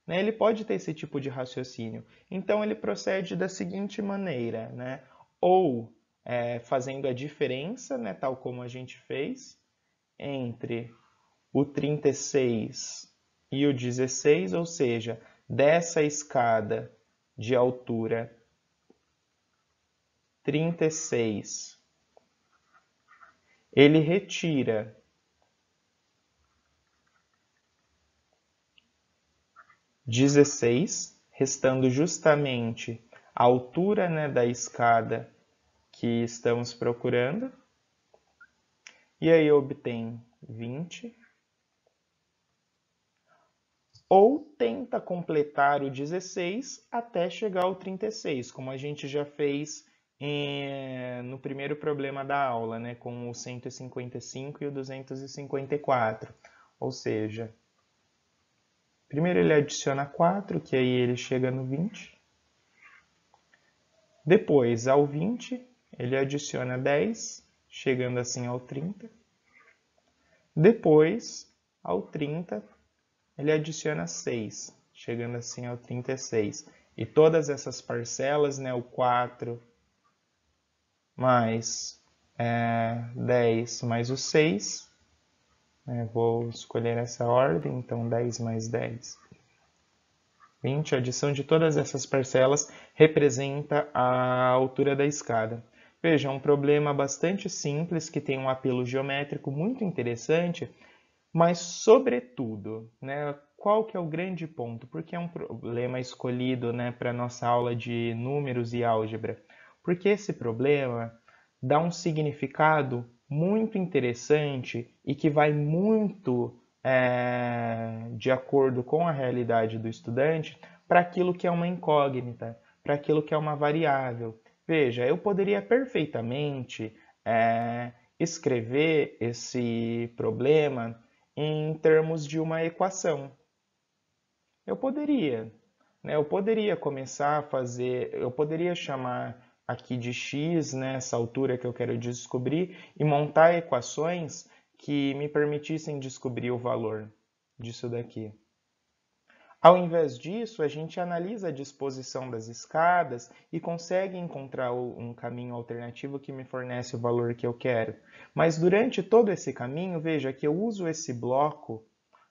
S1: Né? Ele pode ter esse tipo de raciocínio. Então, ele procede da seguinte maneira, né? Ou fazendo a diferença, né, tal como a gente fez, entre o 36 e o 16, ou seja, dessa escada de altura 36, ele retira 16, restando justamente a altura, né, da escada que estamos procurando. E aí obtém 20. Ou tenta completar o 16 até chegar ao 36, como a gente já fez no primeiro problema da aula, né, com o 155 e o 254. Ou seja, primeiro ele adiciona 4, que aí ele chega no 20. Depois, ao 20, ele adiciona 10, chegando assim ao 30. Depois, ao 30, ele adiciona 6, chegando assim ao 36. E todas essas parcelas, né, o 4 mais 10 mais o 6, vou escolher essa ordem, então 10 mais 10, 20. A adição de todas essas parcelas representa a altura da escada. Veja, é um problema bastante simples, que tem um apelo geométrico muito interessante, mas, sobretudo, né, qual que é o grande ponto? Por que é um problema escolhido, né, para a nossa aula de números e álgebra? Porque esse problema dá um significado muito interessante e que vai muito de acordo com a realidade do estudante para aquilo que é uma incógnita, para aquilo que é uma variável. Veja, eu poderia perfeitamente escrever esse problema em termos de uma equação. Eu poderia começar a fazer, eu poderia chamar aqui de x, né, essa altura que eu quero descobrir, e montar equações que me permitissem descobrir o valor disso daqui. Ao invés disso, a gente analisa a disposição das escadas e consegue encontrar um caminho alternativo que me fornece o valor que eu quero. Mas durante todo esse caminho, veja que eu uso esse bloco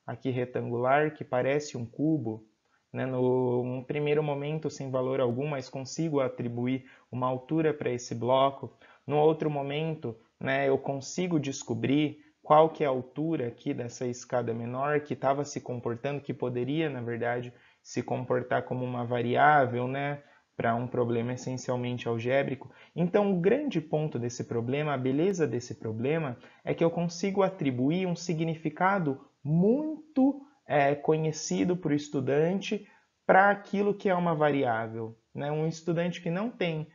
S1: aqui retangular que parece um cubo, né, num primeiro momento sem valor algum, mas consigo atribuir uma altura para esse bloco. No outro momento, né, eu consigo descobrir qual que é a altura aqui dessa escada menor que estava se comportando, que poderia, na verdade, se comportar como uma variável, né, para um problema essencialmente algébrico. Então, o grande ponto desse problema, a beleza desse problema, é que eu consigo atribuir um significado muito conhecido para o estudante para aquilo que é uma variável. Né? Um estudante que não tem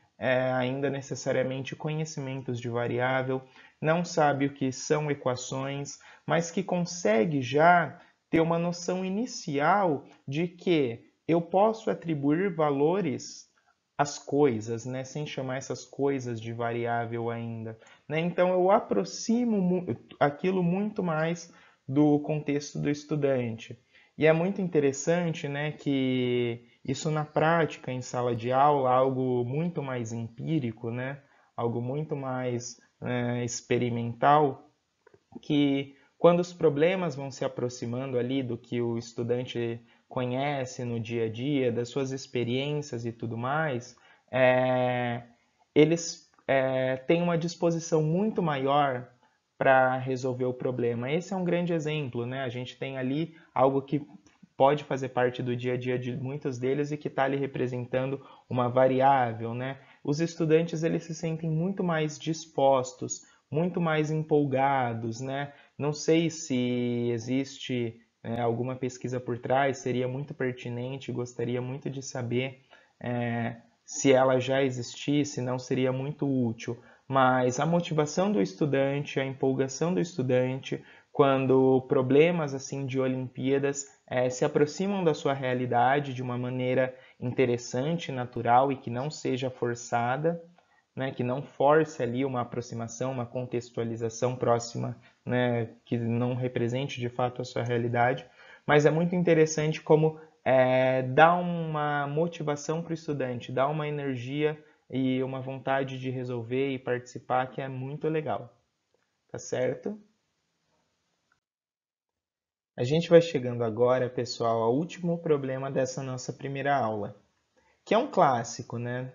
S1: ainda necessariamente conhecimentos de variável, não sabe o que são equações, mas que consegue já ter uma noção inicial de que eu posso atribuir valores às coisas, né, sem chamar essas coisas de variável ainda. Né? Então eu aproximo aquilo muito mais do contexto do estudante. E é muito interessante, né, que isso na prática, em sala de aula, algo muito mais empírico, né, algo muito mais experimental, que quando os problemas vão se aproximando ali do que o estudante conhece no dia a dia, das suas experiências e tudo mais, eles têm uma disposição muito maior para resolver o problema. Esse é um grande exemplo, né? A gente tem ali algo que pode fazer parte do dia a dia de muitos deles e que está ali representando uma variável, né? Os estudantes eles se sentem muito mais dispostos, muito mais empolgados, né? Não sei se existe alguma pesquisa por trás, seria muito pertinente, gostaria muito de saber se ela já existisse, não seria muito útil. Mas a motivação do estudante, a empolgação do estudante, quando problemas assim de Olimpíadas se aproximam da sua realidade de uma maneira interessante, natural e que não seja forçada, né, que não force ali uma aproximação, uma contextualização próxima, né, que não represente de fato a sua realidade, mas é muito interessante como dá uma motivação para o estudante, dá uma energia e uma vontade de resolver e participar que é muito legal, tá certo? A gente vai chegando agora, pessoal, ao último problema dessa nossa primeira aula, que é um clássico, né?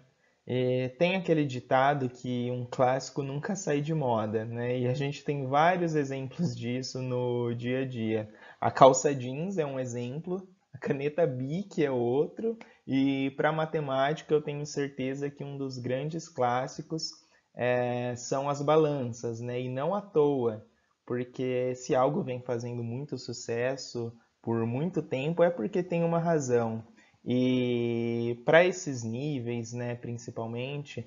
S1: Tem aquele ditado que um clássico nunca sai de moda, né? E a gente tem vários exemplos disso no dia a dia. A calça jeans é um exemplo, a caneta Bic é outro, e para matemática eu tenho certeza que um dos grandes clássicos são as balanças, né? E não à toa, porque se algo vem fazendo muito sucesso por muito tempo é porque tem uma razão. E para esses níveis, né, principalmente,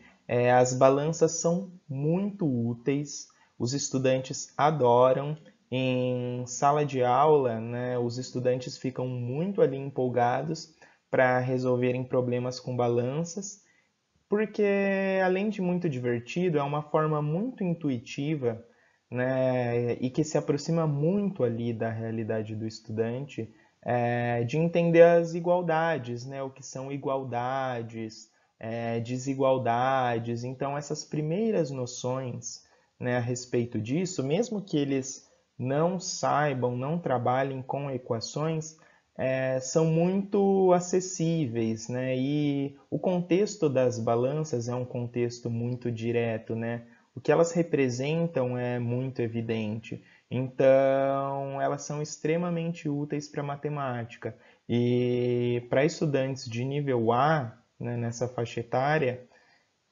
S1: as balanças são muito úteis, os estudantes adoram. Em sala de aula, né, os estudantes ficam muito ali empolgados para resolverem problemas com balanças, porque além de muito divertido, é uma forma muito intuitiva, né, e que se aproxima muito ali da realidade do estudante, de entender as igualdades, né, o que são igualdades, desigualdades. Então, essas primeiras noções, né, a respeito disso, mesmo que eles não saibam, não trabalhem com equações, são muito acessíveis, né? E o contexto das balanças é um contexto muito direto, né? O que elas representam é muito evidente. Então, elas são extremamente úteis para a matemática. E para estudantes de nível A, né, nessa faixa etária,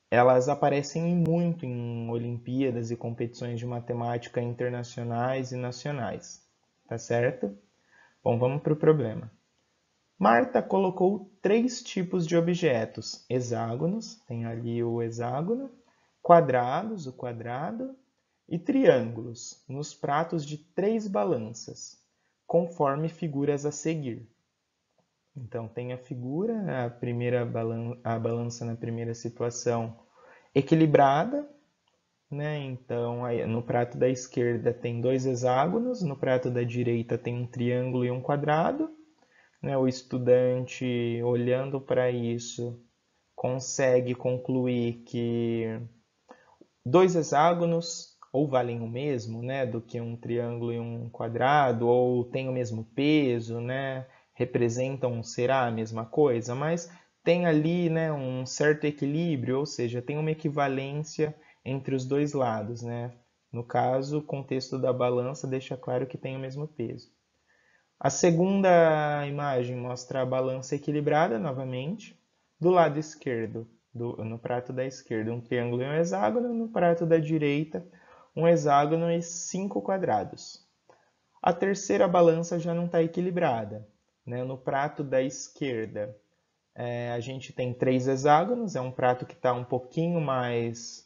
S1: elas aparecem muito em Olimpíadas e competições de matemática internacionais e nacionais. Tá certo? Bom, vamos para o problema. Marta colocou 3 tipos de objetos: hexágonos, tem ali o hexágono, quadrados, o quadrado, e triângulos, nos pratos de 3 balanças, conforme figuras a seguir. Então, tem a figura, a balança na primeira situação equilibrada, né? Então, aí, no prato da esquerda tem 2 hexágonos, no prato da direita tem um triângulo e um quadrado, né? O estudante, olhando para isso, consegue concluir que 2 hexágonos ou valem o mesmo, né, do que um triângulo e um quadrado, ou têm o mesmo peso, né, representam, será a mesma coisa, mas tem ali, né, um certo equilíbrio, ou seja, tem uma equivalência entre os dois lados, né? No caso, o contexto da balança deixa claro que tem o mesmo peso. A segunda imagem mostra a balança equilibrada novamente. Do lado esquerdo, no prato da esquerda, um triângulo e um hexágono. No prato da direita, um hexágono e 5 quadrados. A terceira balança já não está equilibrada, né? No prato da esquerda, a gente tem 3 hexágonos. É um prato que está um pouquinho mais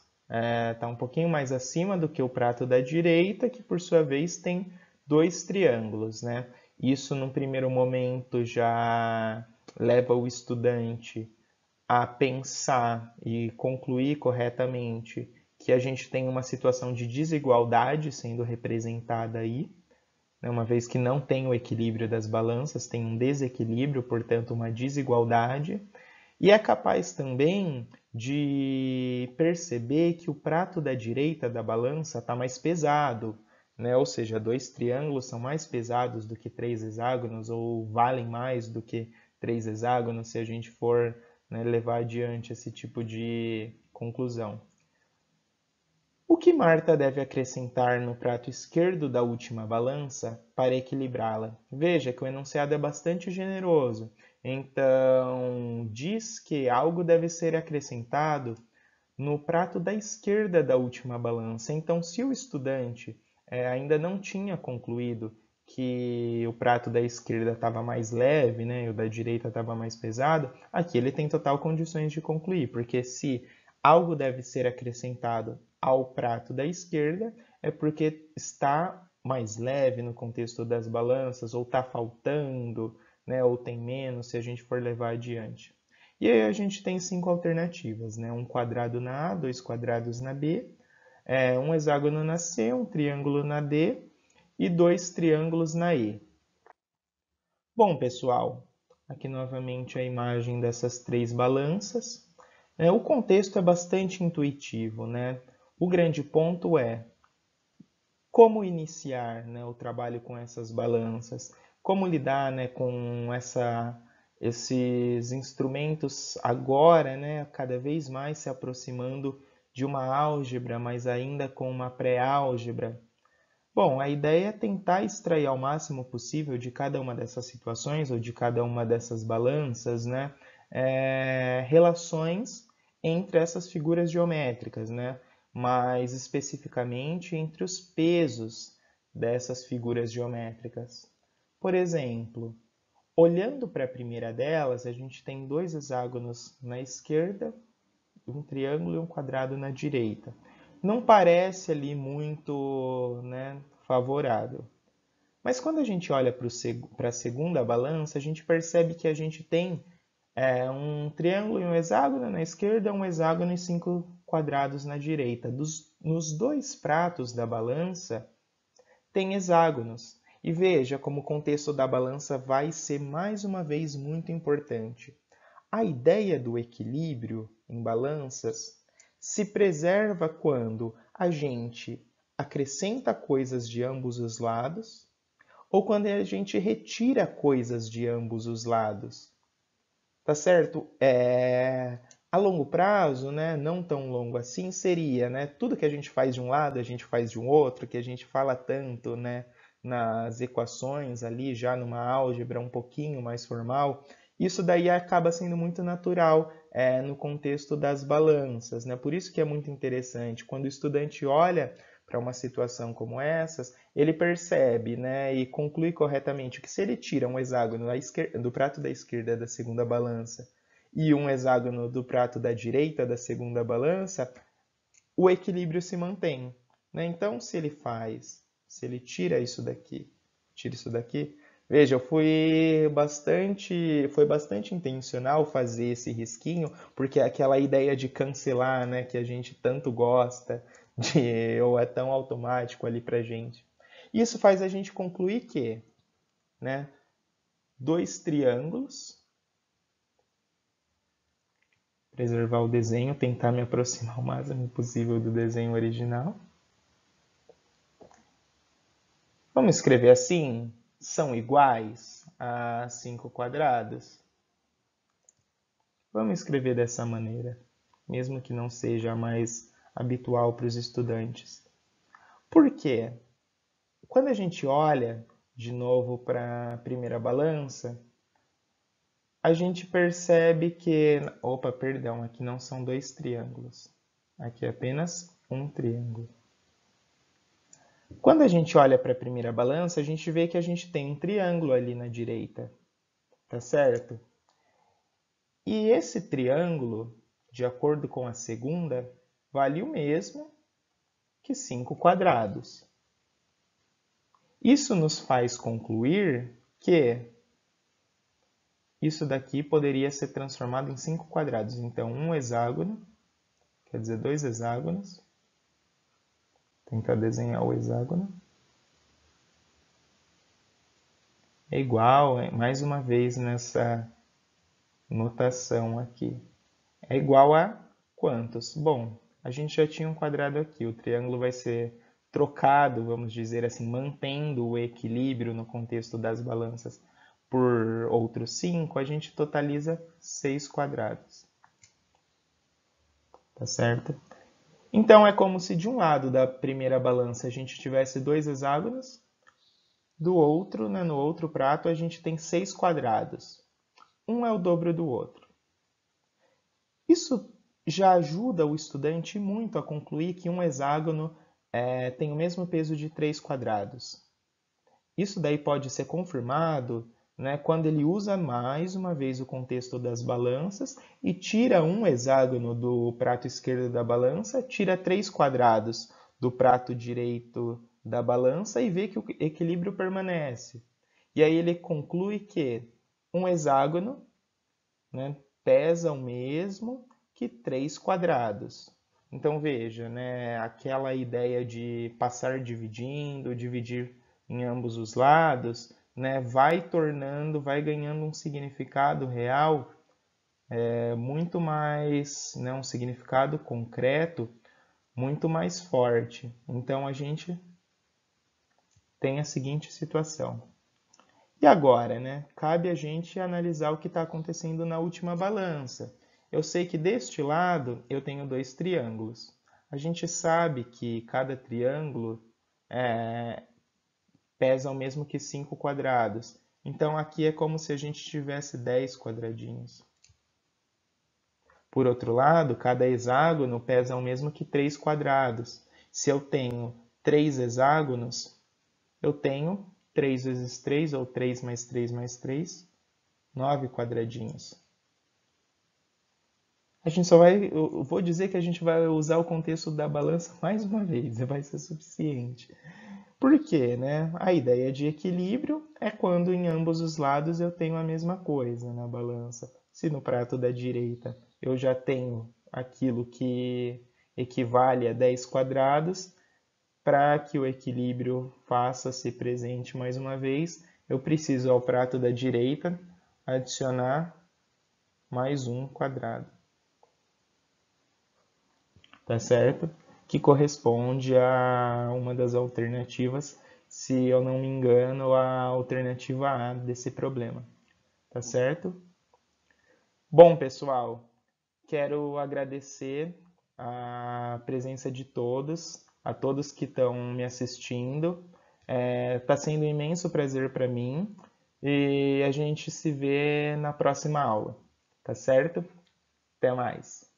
S1: acima do que o prato da direita, que por sua vez tem 2 triângulos, né? Isso, num primeiro momento, já leva o estudante a pensar e concluir corretamente que a gente tem uma situação de desigualdade sendo representada aí, né? Uma vez que não tem o equilíbrio das balanças, tem um desequilíbrio, portanto, uma desigualdade. E é capaz também de perceber que o prato da direita da balança está mais pesado, né? Ou seja, 2 triângulos são mais pesados do que 3 hexágonos, ou valem mais do que 3 hexágonos, se a gente for, né, levar adiante esse tipo de conclusão. O que Marta deve acrescentar no prato esquerdo da última balança para equilibrá-la? Veja que o enunciado é bastante generoso. Então, diz que algo deve ser acrescentado no prato da esquerda da última balança. Então, se o estudante ainda não tinha concluído que o prato da esquerda estava mais leve, né, e o da direita estava mais pesado, aqui ele tem total condições de concluir, porque se algo deve ser acrescentado ao prato da esquerda, é porque está mais leve no contexto das balanças, ou está faltando, né, ou tem menos, se a gente for levar adiante. E aí a gente tem 5 alternativas, né? Um quadrado na A, 2 quadrados na B, um hexágono na C, um triângulo na D e 2 triângulos na E. Bom, pessoal, aqui novamente a imagem dessas 3 balanças. O contexto é bastante intuitivo, né? O grande ponto é como iniciar, né, o trabalho com essas balanças, como lidar, né, com esses instrumentos agora, né, cada vez mais se aproximando de uma álgebra, mas ainda com uma pré-álgebra. Bom, a ideia é tentar extrair ao máximo possível de cada uma dessas situações ou de cada uma dessas balanças, né, relações entre essas figuras geométricas, né, mais especificamente entre os pesos dessas figuras geométricas. Por exemplo, olhando para a primeira delas, a gente tem dois hexágonos na esquerda, um triângulo e um quadrado na direita. Não parece ali muito, né, favorável. Mas quando a gente olha para a segunda balança, a gente percebe que a gente tem um triângulo e um hexágono na esquerda, um hexágono e 5 quadrados na direita. Nos dois pratos da balança tem hexágonos. E veja como o contexto da balança vai ser mais uma vez muito importante. A ideia do equilíbrio em balanças se preserva quando a gente acrescenta coisas de ambos os lados ou quando a gente retira coisas de ambos os lados. Tá certo? A longo prazo, né, não tão longo assim, seria, né, tudo que a gente faz de um lado, a gente faz de um outro, que a gente fala tanto, né, nas equações ali, já numa álgebra um pouquinho mais formal. Isso daí acaba sendo muito natural no contexto das balanças, né? Por isso que é muito interessante. Quando o estudante olha para uma situação como essas, ele percebe, né, e conclui corretamente que se ele tira um hexágono do prato da esquerda da segunda balança e um hexágono do prato da direita da segunda balança, o equilíbrio se mantém, né? Então, se ele tira isso daqui, veja, foi bastante intencional fazer esse risquinho, porque é aquela ideia de cancelar, né, que a gente tanto gosta, ou é tão automático ali pra gente. Isso faz a gente concluir que, né, dois triângulos, preservar o desenho, tentar me aproximar o máximo possível do desenho original. Vamos escrever assim? São iguais a 5 quadrados? Vamos escrever dessa maneira, mesmo que não seja a mais habitual para os estudantes. Por quê? Quando a gente olha de novo para a primeira balança, a gente percebe que... Opa, perdão, aqui não são dois triângulos. Aqui é apenas um triângulo. Quando a gente olha para a primeira balança, a gente vê que a gente tem um triângulo ali na direita, tá certo? E esse triângulo, de acordo com a segunda, vale o mesmo que 5 quadrados. Isso nos faz concluir que isso daqui poderia ser transformado em 5 quadrados. Então, um hexágono, quer dizer, dois hexágonos. Tentar desenhar o hexágono. É igual, mais uma vez nessa notação aqui. É igual a quantos? Bom, a gente já tinha um quadrado aqui. O triângulo vai ser trocado, vamos dizer assim, mantendo o equilíbrio no contexto das balanças por outros 5, a gente totaliza 6 quadrados. Tá certo? Então, é como se de um lado da primeira balança a gente tivesse dois hexágonos, do outro, né, no outro prato, a gente tem 6 quadrados. Um é o dobro do outro. Isso já ajuda o estudante muito a concluir que um hexágono tem o mesmo peso de 3 quadrados. Isso daí pode ser confirmado, né, quando ele usa mais uma vez o contexto das balanças e tira um hexágono do prato esquerdo da balança, tira 3 quadrados do prato direito da balança e vê que o equilíbrio permanece. E aí ele conclui que um hexágono, né, pesa o mesmo que 3 quadrados. Então veja, né, aquela ideia de passar dividindo, dividir em ambos os lados, né, vai ganhando um significado real muito mais, né, um significado concreto muito mais forte. Então a gente tem a seguinte situação. E agora, né? Cabe a gente analisar o que está acontecendo na última balança. Eu sei que deste lado eu tenho 2 triângulos. A gente sabe que cada triângulo pesa o mesmo que 5 quadrados. Então aqui é como se a gente tivesse 10 quadradinhos. Por outro lado, cada hexágono pesa o mesmo que 3 quadrados. Se eu tenho 3 hexágonos, eu tenho 3 vezes 3, ou 3 mais 3 mais 3, 9 quadradinhos. A gente só vai, eu vou dizer que a gente vai usar o contexto da balança mais uma vez, vai ser suficiente. Por quê, né? A ideia de equilíbrio é quando em ambos os lados eu tenho a mesma coisa na balança. Se no prato da direita eu já tenho aquilo que equivale a 10 quadrados, para que o equilíbrio faça-se presente mais uma vez, eu preciso ao prato da direita adicionar mais um quadrado. Tá certo? Que corresponde a uma das alternativas, se eu não me engano, a alternativa A desse problema. Tá certo? Bom, pessoal, quero agradecer a presença de todos, a todos que estão me assistindo. Está sendo um imenso prazer para mim e a gente se vê na próxima aula, tá certo? Até mais!